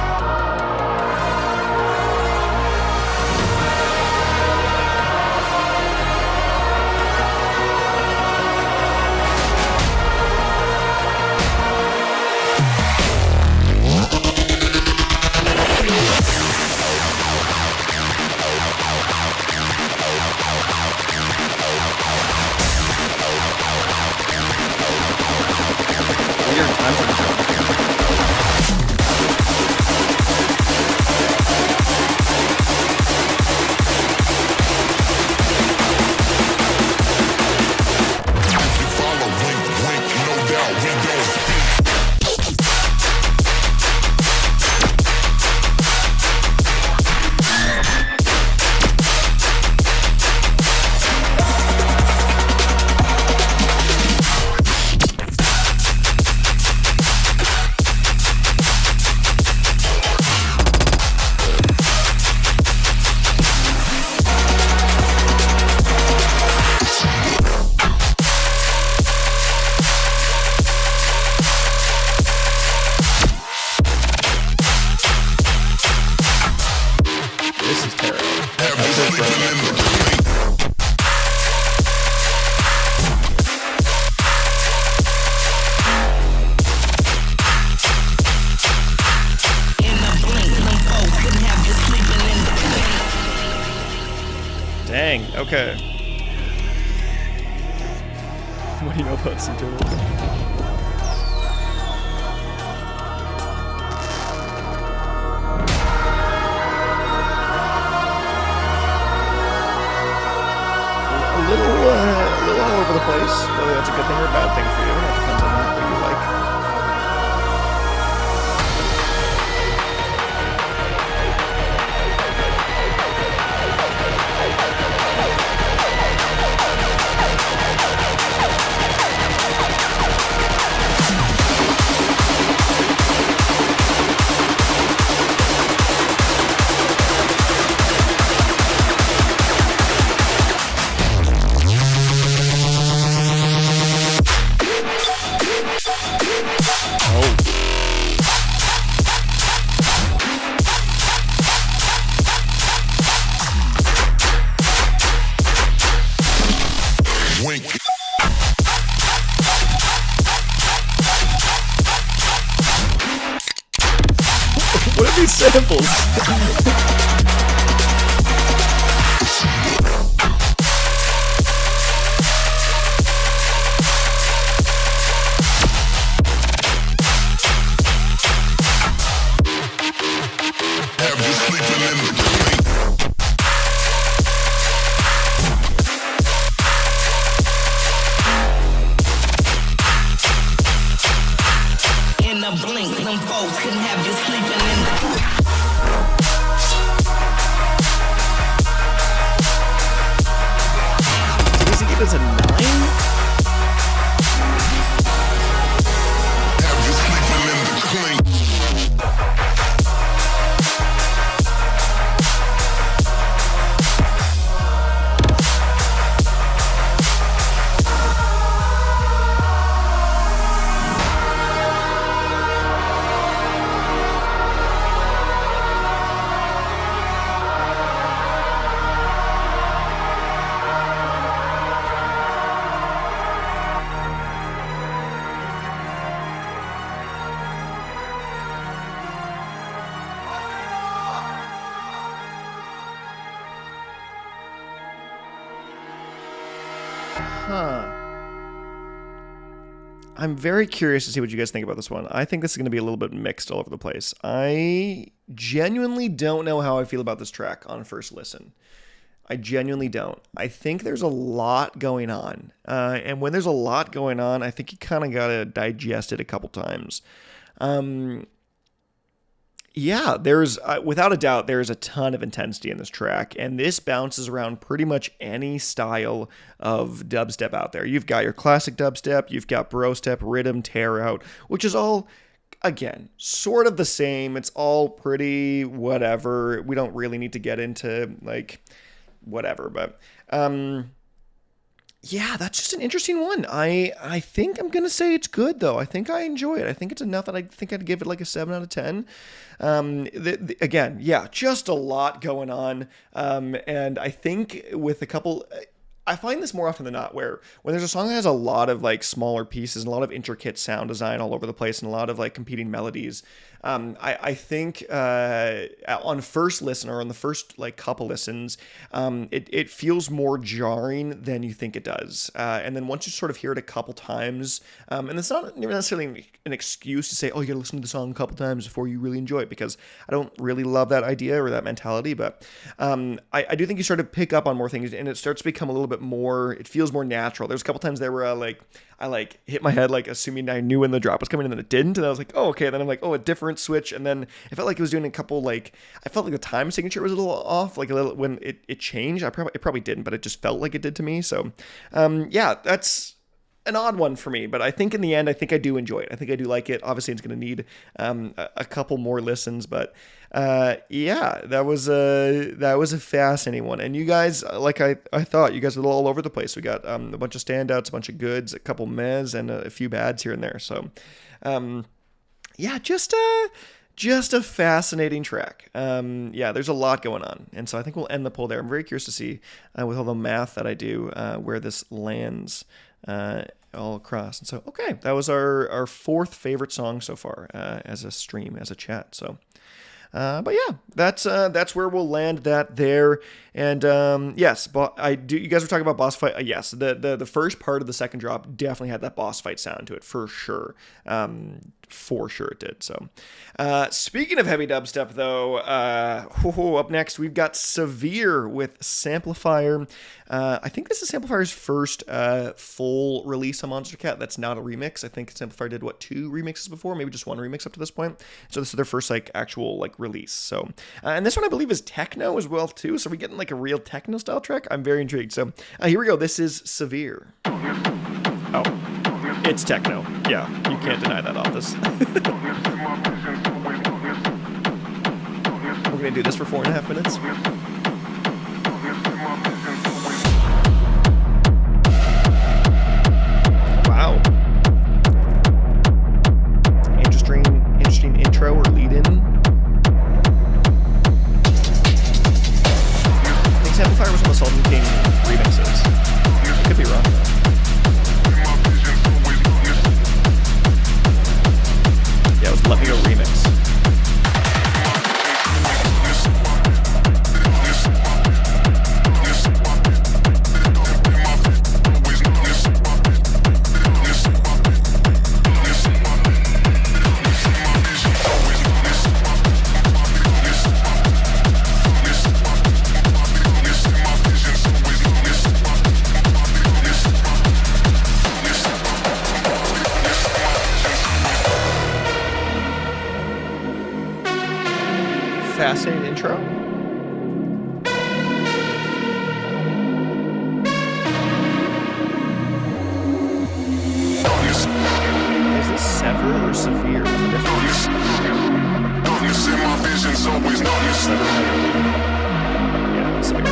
Dang, okay. What do you know about sea turtles? A little all over the place. Whether that's a good thing or a bad thing for you, that depends on what you like. these samples. As a 9? I'm very curious to see what you guys think about this one. I think this is going to be a little bit mixed all over the place. I genuinely don't know how I feel about this track on first listen. I genuinely don't. I think there's a lot going on. And when there's a lot going on, I think you kind of got to digest it a couple times. Yeah, there's without a doubt, there's a ton of intensity in this track, and this bounces around pretty much any style of dubstep out there. You've got your classic dubstep, you've got bro step, rhythm, tear out, which is all, again, sort of the same. It's all pretty whatever. We don't really need to get into, like, whatever, but yeah, that's just an interesting one. I think I'm going to say it's good, though. I think I enjoy it. I think it's enough that I think I'd give it like a 7 out of 10. Again, yeah, just a lot going on. And I think with a couple... I find this more often than not where when there's a song that has a lot of like smaller pieces and a lot of intricate sound design all over the place and a lot of like competing melodies, I think on first listen or on the first like couple listens, it feels more jarring than you think it does. And then once you sort of hear it a couple times, and it's not necessarily an excuse to say, oh, you gotta listen to the song a couple times before you really enjoy it, because I don't really love that idea or that mentality, but I do think you start to pick up on more things and it starts to become a little bit more, it feels more natural. There's a couple times there where I hit my head like assuming I knew when the drop was coming and then it didn't, and I was like, oh, okay. And then I'm like, oh, a different switch, and then it felt like it was doing a couple, like I felt like the time signature was a little off, like a little when it changed. It probably didn't, but it just felt like it did to me. So yeah, that's an odd one for me, but I think in the end, I think I do enjoy it. I think I do like it. Obviously, it's going to need a couple more listens, but yeah, that was a fascinating one. And you guys, like I thought, you guys were all over the place. We got a bunch of standouts, a bunch of goods, a couple mehs, and a few bads here and there. So yeah, just a fascinating track. Yeah, there's a lot going on, and so I think we'll end the poll there. I'm very curious to see with all the math that I do where this lands all across. And so, okay, that was our fourth favorite song so far as a stream, as a chat. So, but yeah, that's where we'll land that there. And yes, but I do. You guys were talking about boss fight. Yes, the first part of the second drop definitely had that boss fight sound to it for sure. For sure it did. So, speaking of heavy dubstep, though, up next we've got Severe with Samplifier. I think this is Samplifier's first full release on Monster Cat. That's not a remix. I think Samplifier did 2 remixes before, maybe just one remix up to this point. So this is their first actual release. So, and this one I believe is techno as well too. So we're getting a real techno style track. I'm very intrigued. So here we go. This is Severe. Oh. It's techno. Yeah, you can't deny that off this. We're going to do this for 4.5 minutes. Wow. Interesting intro or lead-in. I think Amplifier was on the Sultan King remixes. I could be wrong, though. Yeah, it was Let Me Go remix. intro? Is this Sever or Severe? What's the difference? Sever. Yeah, Severe.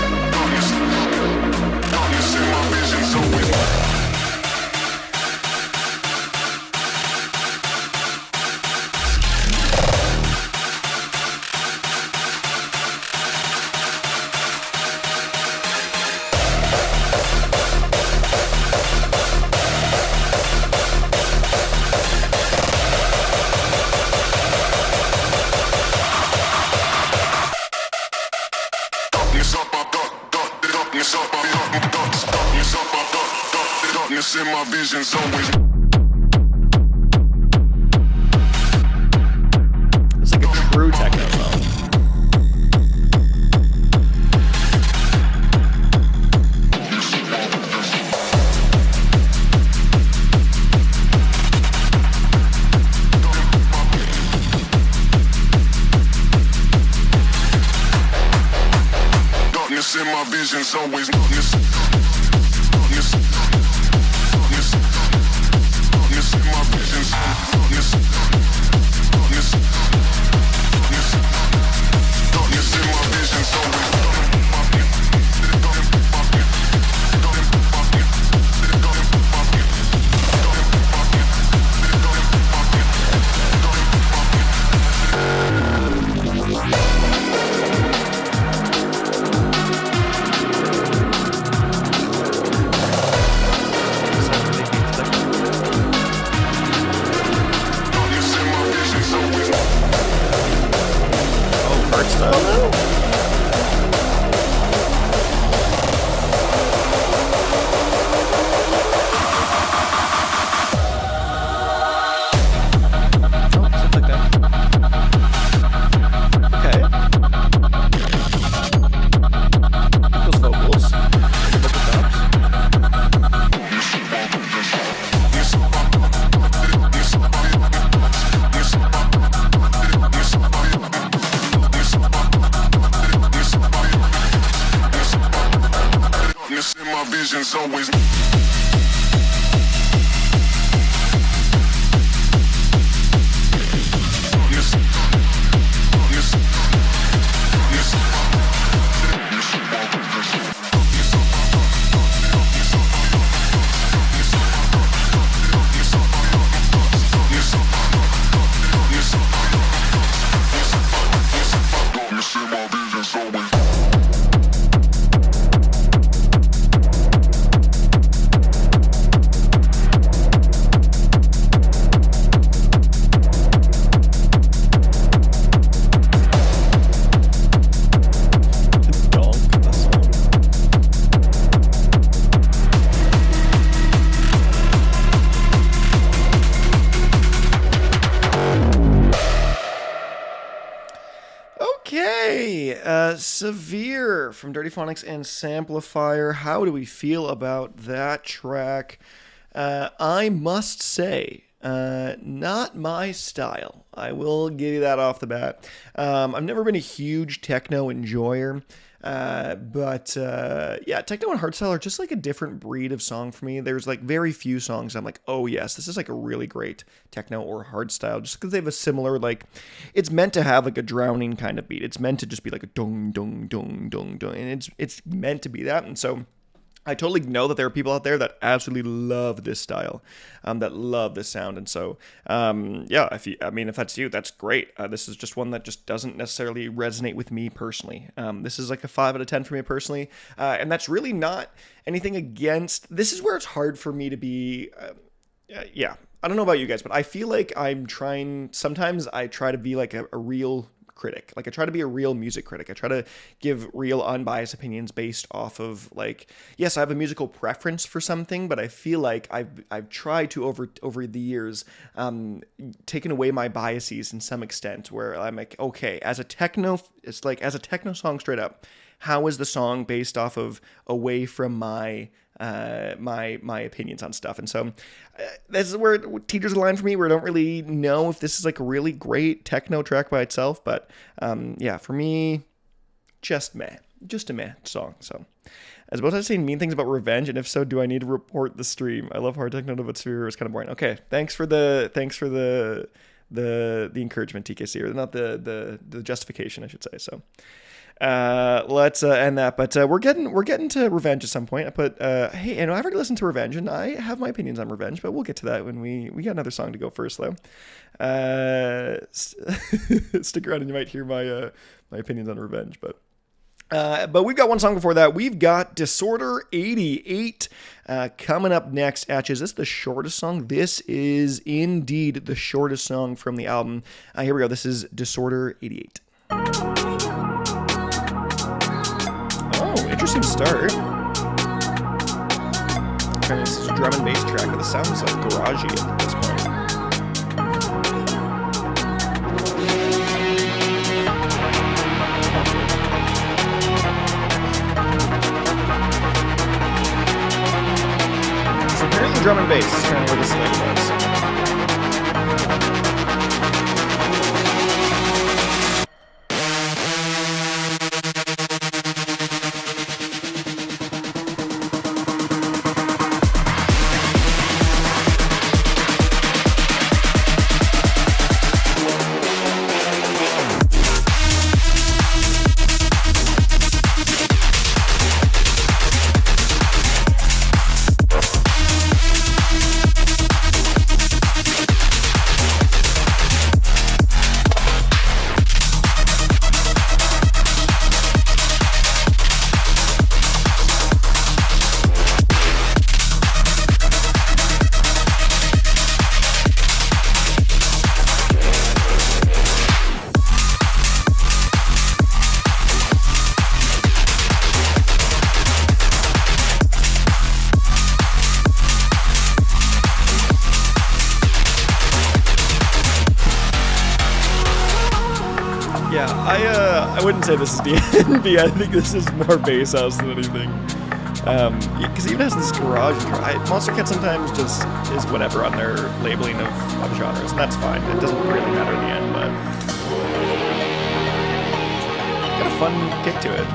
In my vision's always. It's like a true techno song. Darkness in my vision's always darkness. Darkness. Darkness in my visions, darkness, darkness, darkness in my visions always. Visions always. Severe from Dirtyphonics and Samplifier. How do we feel about that track? I must say, not my style. I will give you that off the bat. I've never been a huge techno enjoyer. But yeah, techno and hardstyle are just like a different breed of song for me. There's like very few songs I'm like, oh yes, this is like a really great techno or hardstyle, just because they have a similar, like, it's meant to have like a drowning kind of beat. It's meant to just be like a dong dong dong dong dong, and it's meant to be that. And so I totally know that there are people out there that absolutely love this style, that love this sound. And so, yeah, if that's you, that's great. This is just one that just doesn't necessarily resonate with me personally. This is like a 5 out of 10 for me personally. And that's really not anything against, this is where it's hard for me to be, yeah, I don't know about you guys, but I feel like sometimes I try to be like a real critic. Like, I try to be a real music critic. I try to give real unbiased opinions based off of, like, yes, I have a musical preference for something, but I feel like I've tried to over the years taken away my biases in some extent, where I'm like, okay, as a techno song straight up, how is the song based off of away from my opinions on stuff? And so this is where teeters the line for me, where I don't really know if this is like a really great techno track by itself, but yeah, for me, just a meh song. So as about to say mean things about revenge, and if so, do I need to report the stream? I love hard techno, but Sphere was kind of boring. Okay, thanks for the encouragement, TKC, or not the justification, I should say. So let's end that. But we're getting to revenge at some point. But hey, and I've already listened to Revenge, and I have my opinions on Revenge, but we'll get to that when we got another song to go first, though. Stick around, and you might hear my opinions on Revenge, but we've got one song before that. We've got Disorder 88 coming up next. Is this the shortest song? This is indeed the shortest song from the album. Here we go. This is Disorder 88. Oh, interesting start. Okay, this is a drum and bass track, but the sound is like garagey at this point. Drum and bass is kind of where this thing was. I wouldn't say this is DNB. I think this is more bass house than anything. Because it even has this garage. Monster Cat sometimes just is whatever on their labeling of genres, and that's fine. It doesn't really matter in the end, but got a fun kick to it.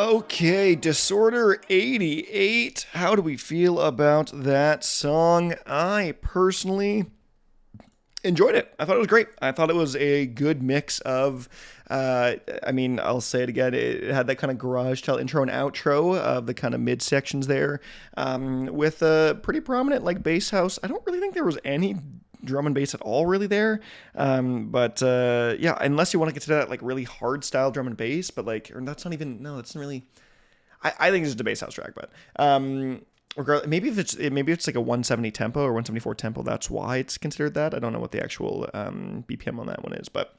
Okay, Disorder 88. How do we feel about that song? I personally enjoyed it. I thought it was great. I thought it was a good mix of, I'll say it again, it had that kind of garage style intro and outro of the kind of mid sections there, with a pretty prominent like bass house. I don't really think there was any drum and bass at all really there, but unless you want to get to that like really hard style drum and bass, but like, or that's not really, I think it's just a bass house track, but regardless, maybe it's like a 170 tempo or 174 tempo, that's why it's considered that. I don't know what the actual BPM on that one is, but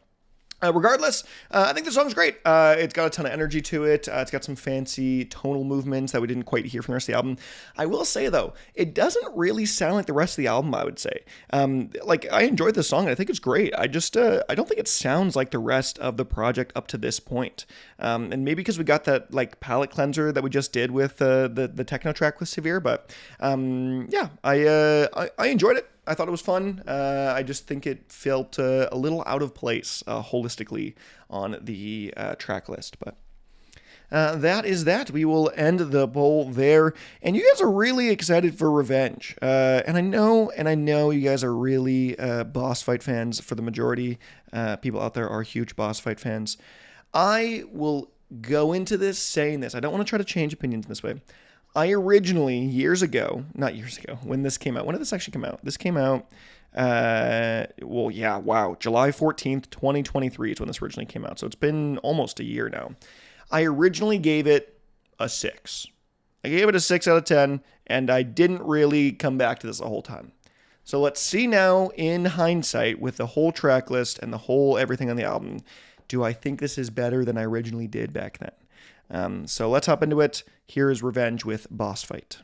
Regardless, I think the song's great. It's got a ton of energy to it. It's got some fancy tonal movements that we didn't quite hear from the rest of the album. I will say, though, it doesn't really sound like the rest of the album, I would say. I enjoyed the song, and I think it's great. I just, I don't think it sounds like the rest of the project up to this point. And maybe because we got that, palette cleanser that we just did with the techno track with Severe, but yeah, I enjoyed it. I thought it was fun. I just think it felt a little out of place holistically on the track list. But that is that. We will end the poll there. And you guys are really excited for Revenge. And I know you guys are really boss fight fans. For the majority, people out there are huge boss fight fans. I will go into this saying this. I don't want to try to change opinions in this way. I originally, when this came out, when did this actually come out? This came out, July 14th, 2023 is when this originally came out. So it's been almost a year now. I originally gave it a 6. I gave it a 6 out of 10, and I didn't really come back to this the whole time. So let's see now, in hindsight, with the whole track list and the whole everything on the album, do I think this is better than I originally did back then? So let's hop into it. Here is Revenge with Boss Fight.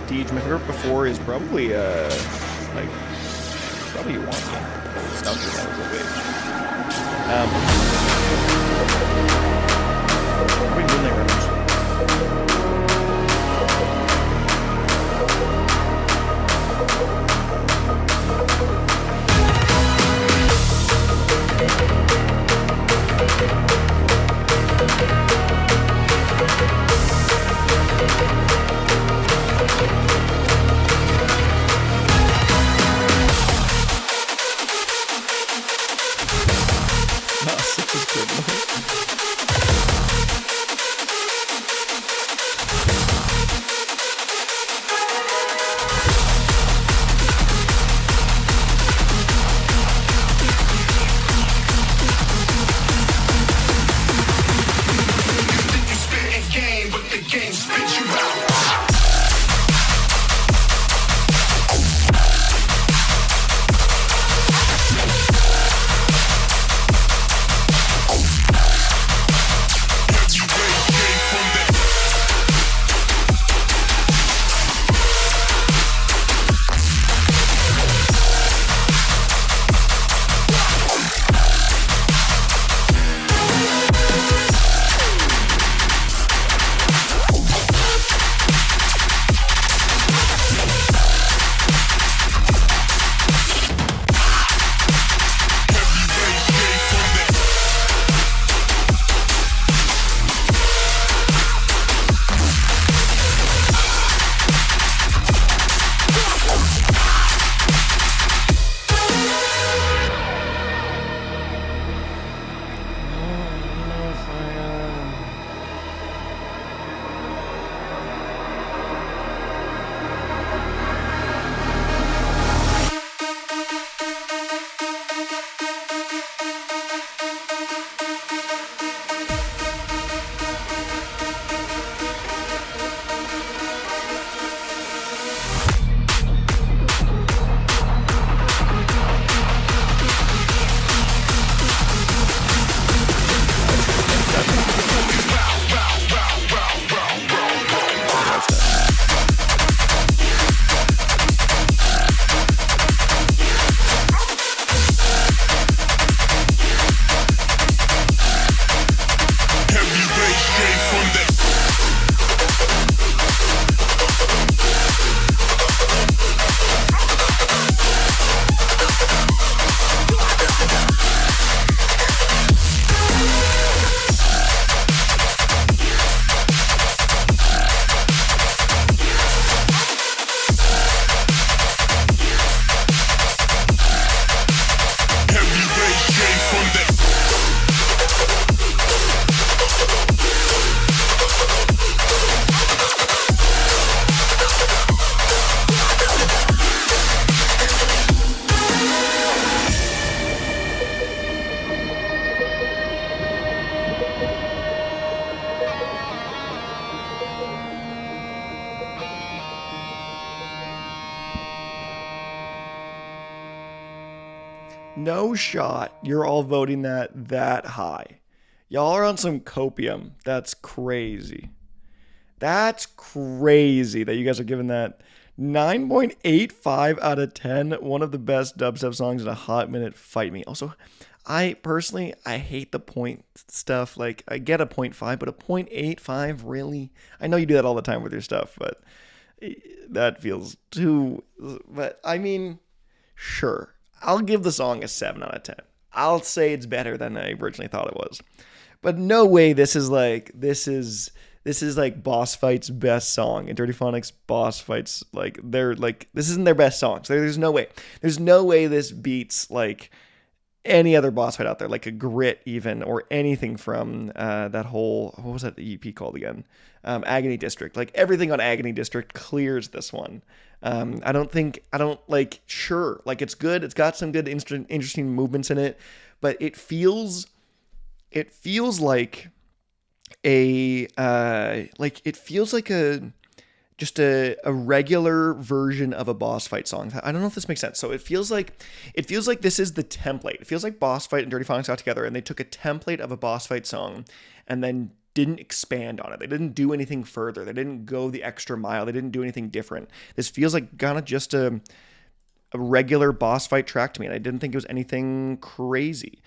Deej, my favorite before is probably, probably You Want Me. Sounds like that was a big. Probably Moonlight Runners. No shot. You're all voting that high. Y'all are on some copium. That's crazy. That's crazy that you guys are giving that 9.85 out of 10. One of the best dubstep songs in a hot minute. Fight me. Also, I personally hate the point stuff. Like, I get a 0.5, but a 0.85, really? I know you do that all the time with your stuff, but that feels too... But, I mean, sure. I'll give the song a 7 out of 10. I'll say it's better than I originally thought it was. But no way this is like Boss Fight's best song. And Dirtyphonics Boss Fights, like, they're like, this isn't their best song. So there's no way. There's no way this beats like any other boss fight out there, like a Grit even, or anything from that whole, what was that EP called again? Agony District. Like, everything on Agony District clears this one. Sure, like, it's good. It's got some good, interesting movements in it, but it feels like a regular version of a boss fight song. I don't know if this makes sense. So it feels like this is the template. It feels like Boss Fight and Dirtyphonics got together and they took a template of a boss fight song and then didn't expand on it. They didn't do anything further. They didn't go the extra mile. They didn't do anything different. This feels like kind of just a regular boss fight track to me, and I didn't think it was anything crazy.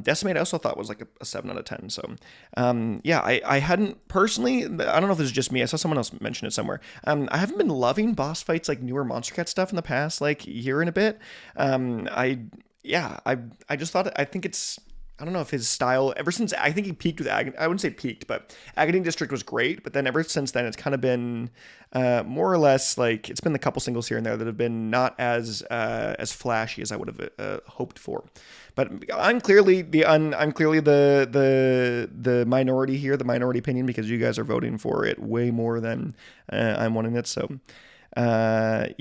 Decimate I also thought was like a 7 out of 10. So I hadn't personally, I don't know if this is just me, I saw someone else mention it somewhere. I haven't been loving boss fights like newer Monster Cat stuff in the past like year and a bit. I just thought, I think it's, I don't know if his style, ever since, I think he peaked with Agony, I wouldn't say peaked, but Agony District was great, but then ever since then, it's kind of been more or less like, it's been a couple singles here and there that have been not as flashy as I would have hoped for. But I'm clearly the minority here, the minority opinion, because you guys are voting for it way more than I'm wanting it. So I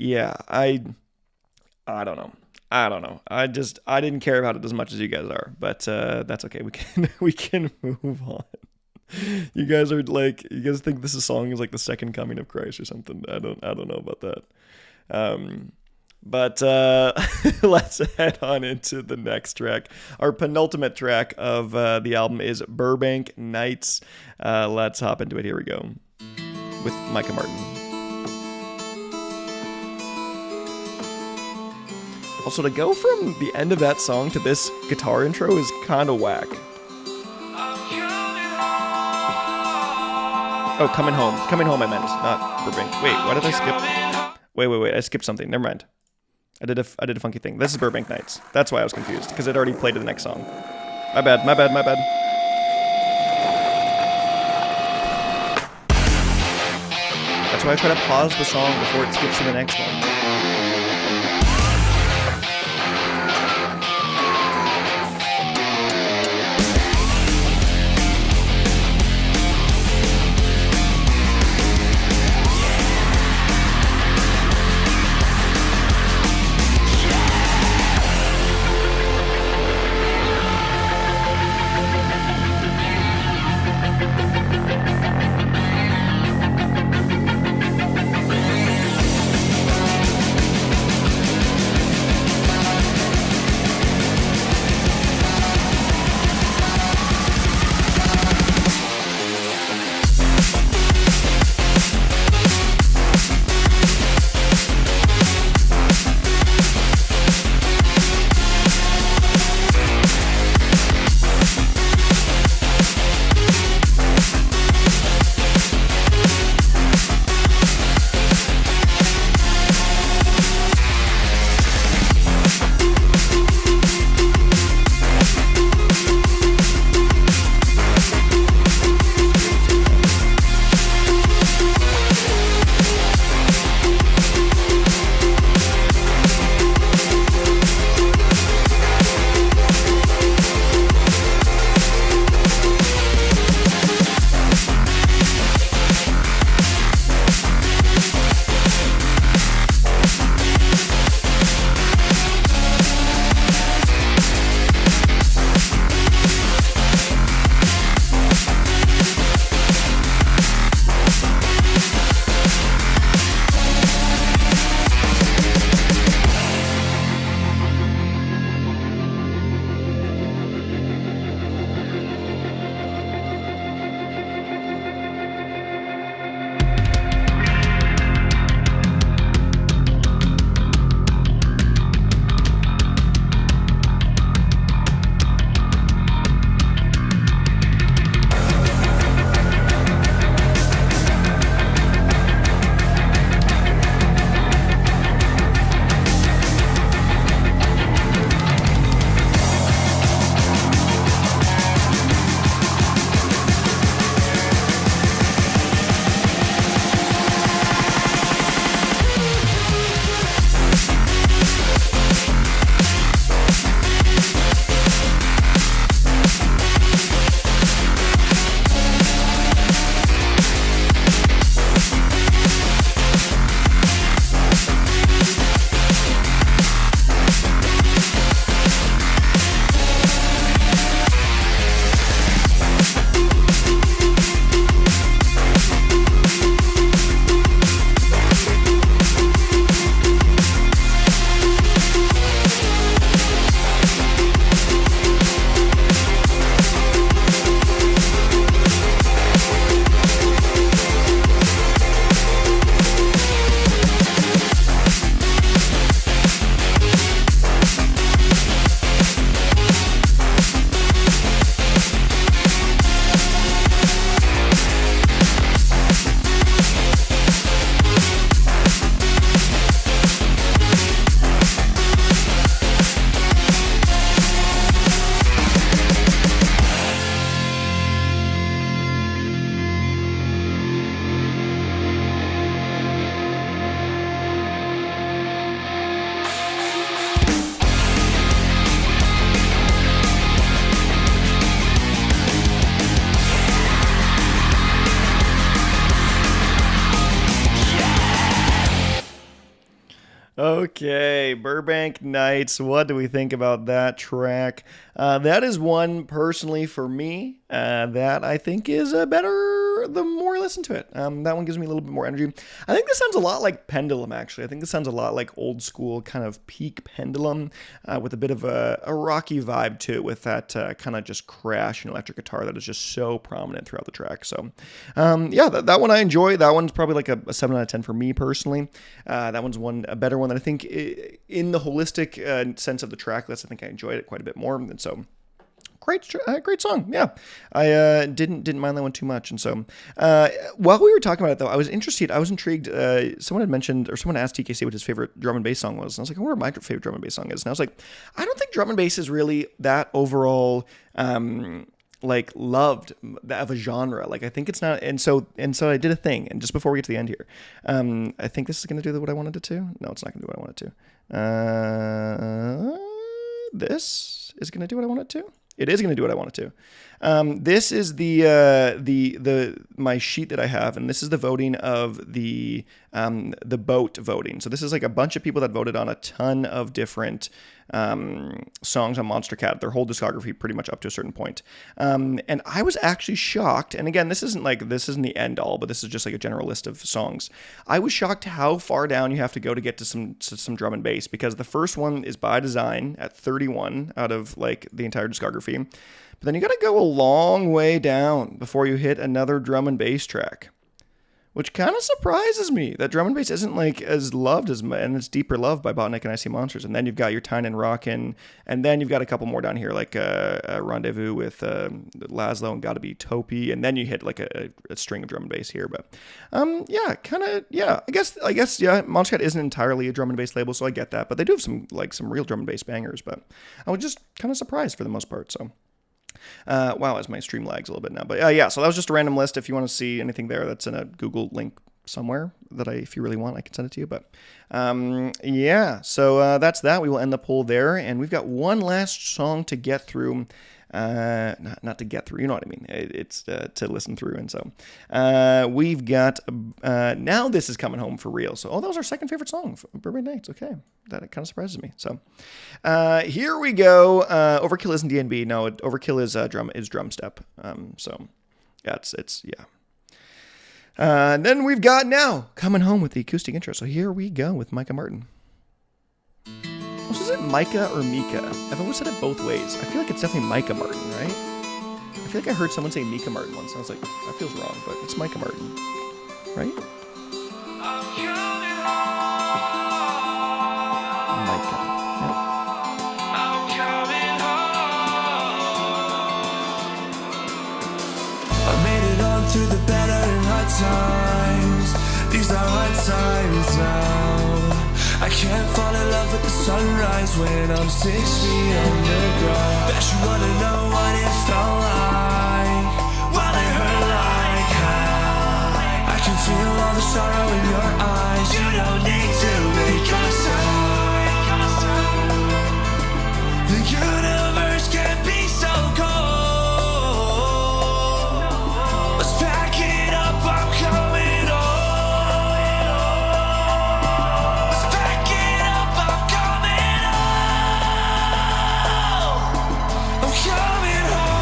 don't know. I didn't care about it as much as you guys are, but that's okay. We can move on. You guys think this song is like the second coming of Christ or something. I don't know about that. But let's head on into the next track. Our penultimate track of the album is Burbank Nights. Let's hop into it. Here we go with Micah Martin. Also, to go from the end of that song to this guitar intro is kind of whack. Oh, Coming Home. Coming Home I meant, not Burbank. Wait, why did I skip? Wait, I skipped something. Never mind. I did a funky thing. This is Burbank Nights. That's why I was confused, because it already played to the next song. My bad. That's why I try to pause the song before it skips to the next one. Okay, Burbank Nights. What do we think about that track? That is one personally for me that I think is better the more I listen to it. That one gives me a little bit more energy. I think this sounds a lot like Pendulum, actually. I think this sounds a lot like old school kind of peak Pendulum with a bit of a rocky vibe to it with that kind of just crash and electric guitar that is just so prominent throughout the track. So, yeah, that one I enjoy. That one's probably like a 7 out of 10 for me personally. That one's a better one that I think in the holistic sense of the track list, I think I enjoyed it quite a bit more. And so great song. Yeah. I didn't mind that one too much. And so while we were talking about it though, I was intrigued. Someone had mentioned, or someone asked TKC what his favorite drum and bass song was. And I was like, I wonder what my favorite drum and bass song is. And I was like, I don't think drum and bass is really that overall, like loved of a genre. Like I think it's not, and so I did a thing, and just before we get to the end here, I think this is going to do what I wanted it to. No, it's not going to do what I wanted to. This is going to do what I want it to. It is going to do what I want it to. This is my sheet that I have, and this is the voting of the boat voting. So this is like a bunch of people that voted on a ton of different songs on Monster Cat, their whole discography pretty much up to a certain point. And I was actually shocked, and again, this isn't the end all, but this is just like a general list of songs. I was shocked how far down you have to go to get to some drum and bass, because the first one is By Design at 31 out of like the entire discography. But then you got to go a long way down before you hit another drum and bass track, which kind of surprises me that drum and bass isn't like as loved and it's deeper loved by Botnik and I See Monsters. And then you've got your Tyne and Rockin', and then you've got a couple more down here like a Rendezvous with Laszlo and Gotta Be Topi, and then you hit like a string of drum and bass here. But I guess Monster Cat isn't entirely a drum and bass label, so I get that. But they do have some real drum and bass bangers. But I was just kind of surprised for the most part. So. Wow, as my stream lags a little bit now. But yeah, so that was just a random list. If you want to see anything there, that's in a Google link somewhere that if you really want, I can send it to you. But yeah, so that's that. We will end the poll there. And we've got one last song to get through. Not to get through, you know what I mean? It's to listen through. And so we've got, now this is coming home for real. So, that was our second favorite song, Burbank Nights. Okay. That kind of surprises me. So here we go. Overkill isn't DNB. No, Overkill is drum step. So yeah, yeah. And then we've got now coming home with the acoustic intro. So here we go with Micah Martin. Is it Micah or Mika? I've always said it both ways. I feel like it's definitely Micah Martin, right? I feel like I heard someone say Mika Martin once, and I was like, that feels wrong, but it's Micah Martin, right? Micah. Yep. I made it on through the better and hard times. These are hard times now. I can't fall in love with the sunrise when I'm 6 feet underground. Bet you wanna know what it felt like. Well, it hurt like hell. I can feel all the sorrow in your eyes. You don't need to make a sign. The universe can be so cold. Let's pack it up, I'm coming home. I'm coming home.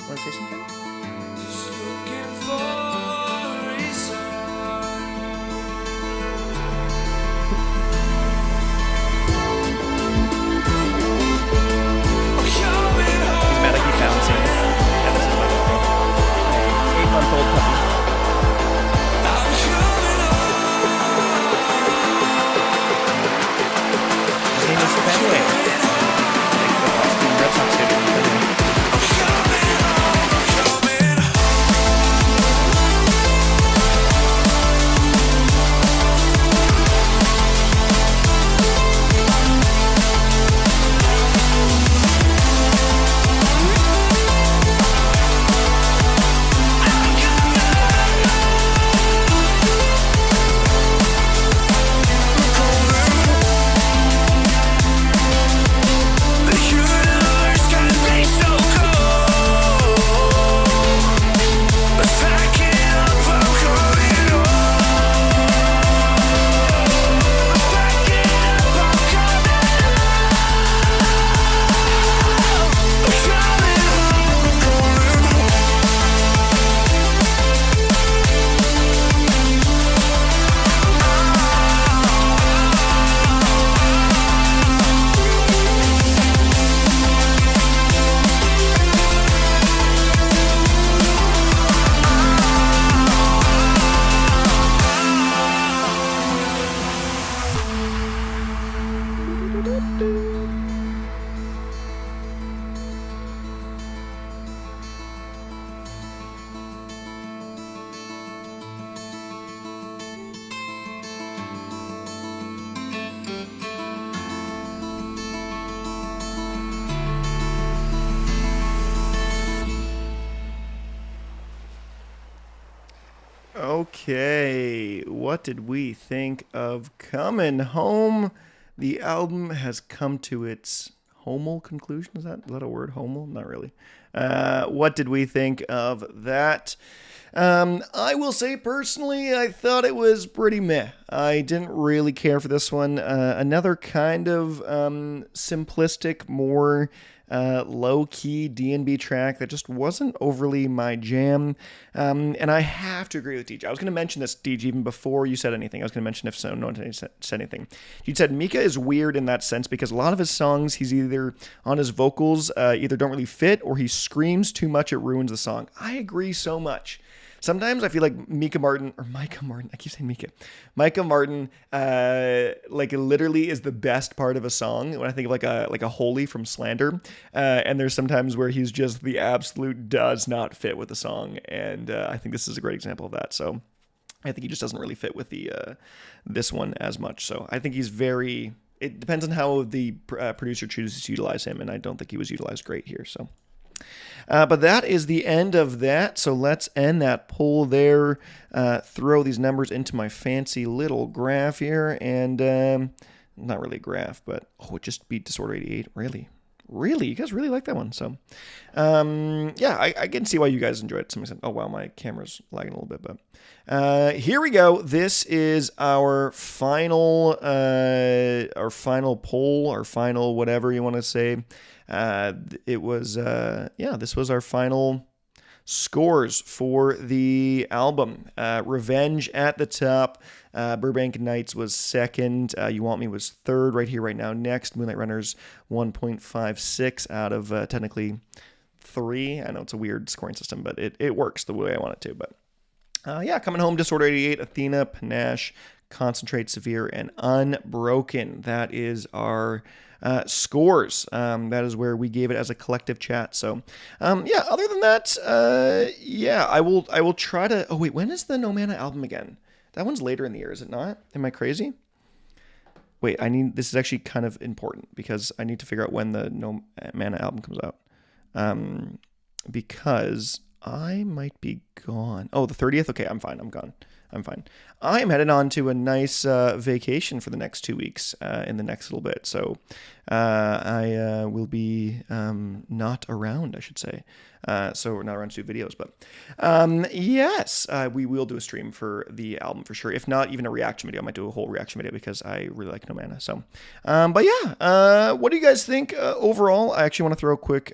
Want to say something? Just looking for a reason. I'm coming home. He's mad like he found Santa. Yeah, this is my dog. A 8-month-old puppy. I'm coming home. His name is Fenway. Like the Boston Red Sox hitter, Fenway. I'm coming home. I'm coming home. The universe can be so cold. Let's pack it up, I'm coming home. Let's pack it up, I'm coming home. I'm coming Okay, what did we think of Coming Home? The album has come to its homal conclusion. Is that a word? Homal? Not really. What did we think of that? I will say personally, I thought it was pretty meh. I didn't really care for this one. Another kind of simplistic, more low-key D&B track that just wasn't overly my jam. And I have to agree with DJ. I was going to mention this, DJ, even before you said anything. I was going to mention if so, no one said anything. You said Mika is weird in that sense because a lot of his songs, he's either on his vocals, either don't really fit or he screams too much, it ruins the song. I agree so much. Sometimes I feel like Micah Martin, I keep saying Micah Martin, like literally is the best part of a song. When I think of like a Holy from Slander, and there's sometimes where he's just the absolute does not fit with the song, and I think this is a great example of that. So I think he just doesn't really fit with the this one as much. So I think he's very. It depends on how the producer chooses to utilize him, and I don't think he was utilized great here. So. But that is the end of that. So let's end that poll there. Throw these numbers into my fancy little graph here. And not really a graph, but it just beat Disorder 88. Really? You guys really like that one. So yeah, I can see why you guys enjoy it. Somebody said, oh, wow, my camera's lagging a little bit. But here we go. This is our final poll, our final whatever you want to say. This was our final scores for the album. Revenge at the top. Burbank Nights was second. You Want Me was third right here, right now. Next, Moonlight Runners, 1.56 out of technically 3. I know it's a weird scoring system, but it works the way I want it to. But Coming Home, Disorder 88, Athena, Panach, Concentrate, Severe, and Unbroken. That is our scores. That is where we gave it as a collective chat. So, other than that, I will try to. Oh wait, when is the No Mana album again? That one's later in the year, is it not? Am I crazy? Wait, this is actually kind of important because I need to figure out when the No Mana album comes out. Because I might be gone. Oh, the 30th. Okay, I'm fine. I'm gone. I'm fine. I am headed on to a nice vacation for the next 2 weeks in the next little bit. So I will be not around, I should say. So we're not around to do videos, but yes, we will do a stream for the album for sure. If not even a reaction video, I might do a whole reaction video because I really like No Mana. So, but yeah, what do you guys think overall? I actually want to throw a quick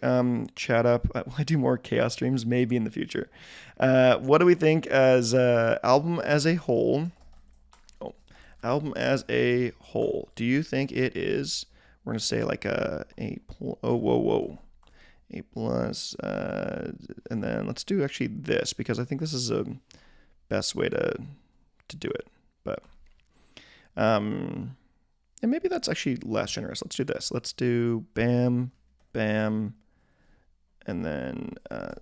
chat up. Will I do more chaos streams? Maybe in the future. What do we think as album as a whole? Oh, album as a whole. Do you think it is? We're gonna say like a whoa. A plus, and then let's do actually this because I think this is a best way to do it. But and maybe that's actually less generous. Let's do this. Let's do bam, bam, and then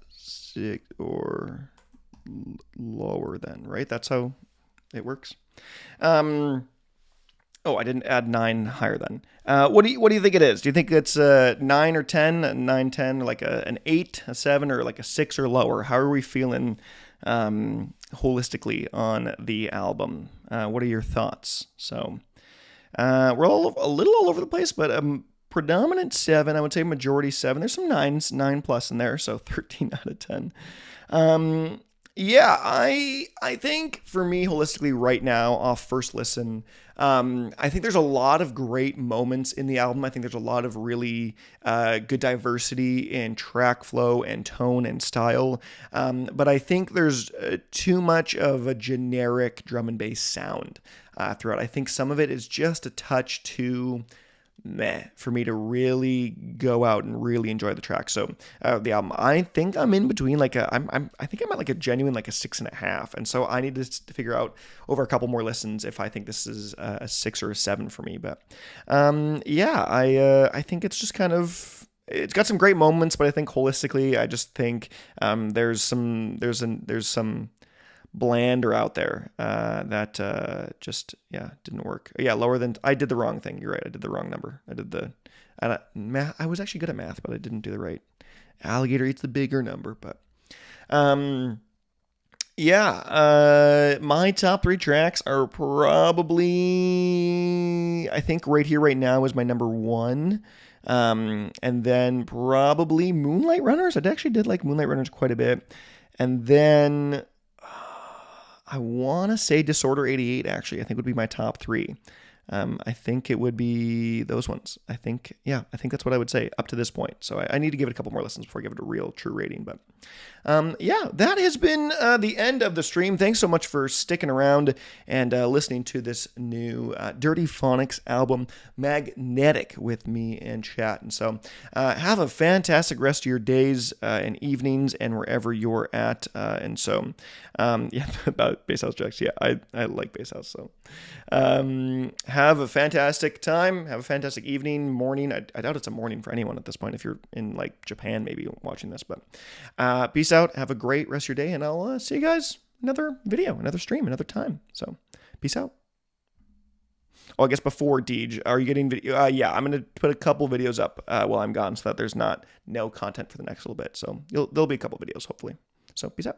6 or lower than, right? That's how it works. Oh, I didn't add 9 higher than. What do you think it is? Do you think it's 9 or 10, 9, 10, like an 8, a 7, or like a 6 or lower? How are we feeling holistically on the album? What are your thoughts? So we're a little all over the place, but predominant 7. I would say majority 7. There's some 9s, 9 plus in there, so 13 out of 10. Yeah, I think for me holistically right now off first listen, I think there's a lot of great moments in the album. I think there's a lot of really good diversity in track flow and tone and style. But I think there's too much of a generic drum and bass sound throughout. I think some of it is just a touch too meh for me to really go out and really enjoy the track. So the album, I think I'm in between like I think I'm at like a genuine like a 6.5, and so I need to figure out over a couple more listens if I think this is a 6 or a 7 for me. But yeah, I think it's just kind of, it's got some great moments, but I think holistically I just think there's some blander out there that just didn't work. Yeah, lower than, I did the wrong thing. You're right, I did the wrong number. I did the math. I was actually good at math, but I didn't do the right. Alligator eats the bigger number. But my top 3 tracks are probably, I think right here right now is my number 1. And then probably Moonlight Runners. I actually did like Moonlight Runners quite a bit. And then I want to say Disorder 88, actually. I think would be my top 3. I think it would be those ones. I think that's what I would say up to this point. So I need to give it a couple more listens before I give it a real true rating. But that has been the end of the stream. Thanks so much for sticking around and listening to this new Dirtyphonics album, Magnetic, with me and chat. And so have a fantastic rest of your days and evenings and wherever you're at. And so, about Bass House Jacks. Yeah, I like Bass House. So have a fantastic time. Have a fantastic evening, morning. I doubt it's a morning for anyone at this point if you're in like Japan maybe watching this. But peace out. Have a great rest of your day, and I'll see you guys another video, another stream, another time. So peace out. Oh, I guess before Deej, are you getting video? Yeah, I'm going to put a couple videos up while I'm gone so that there's no content for the next little bit. So there'll be a couple videos, hopefully. So peace out.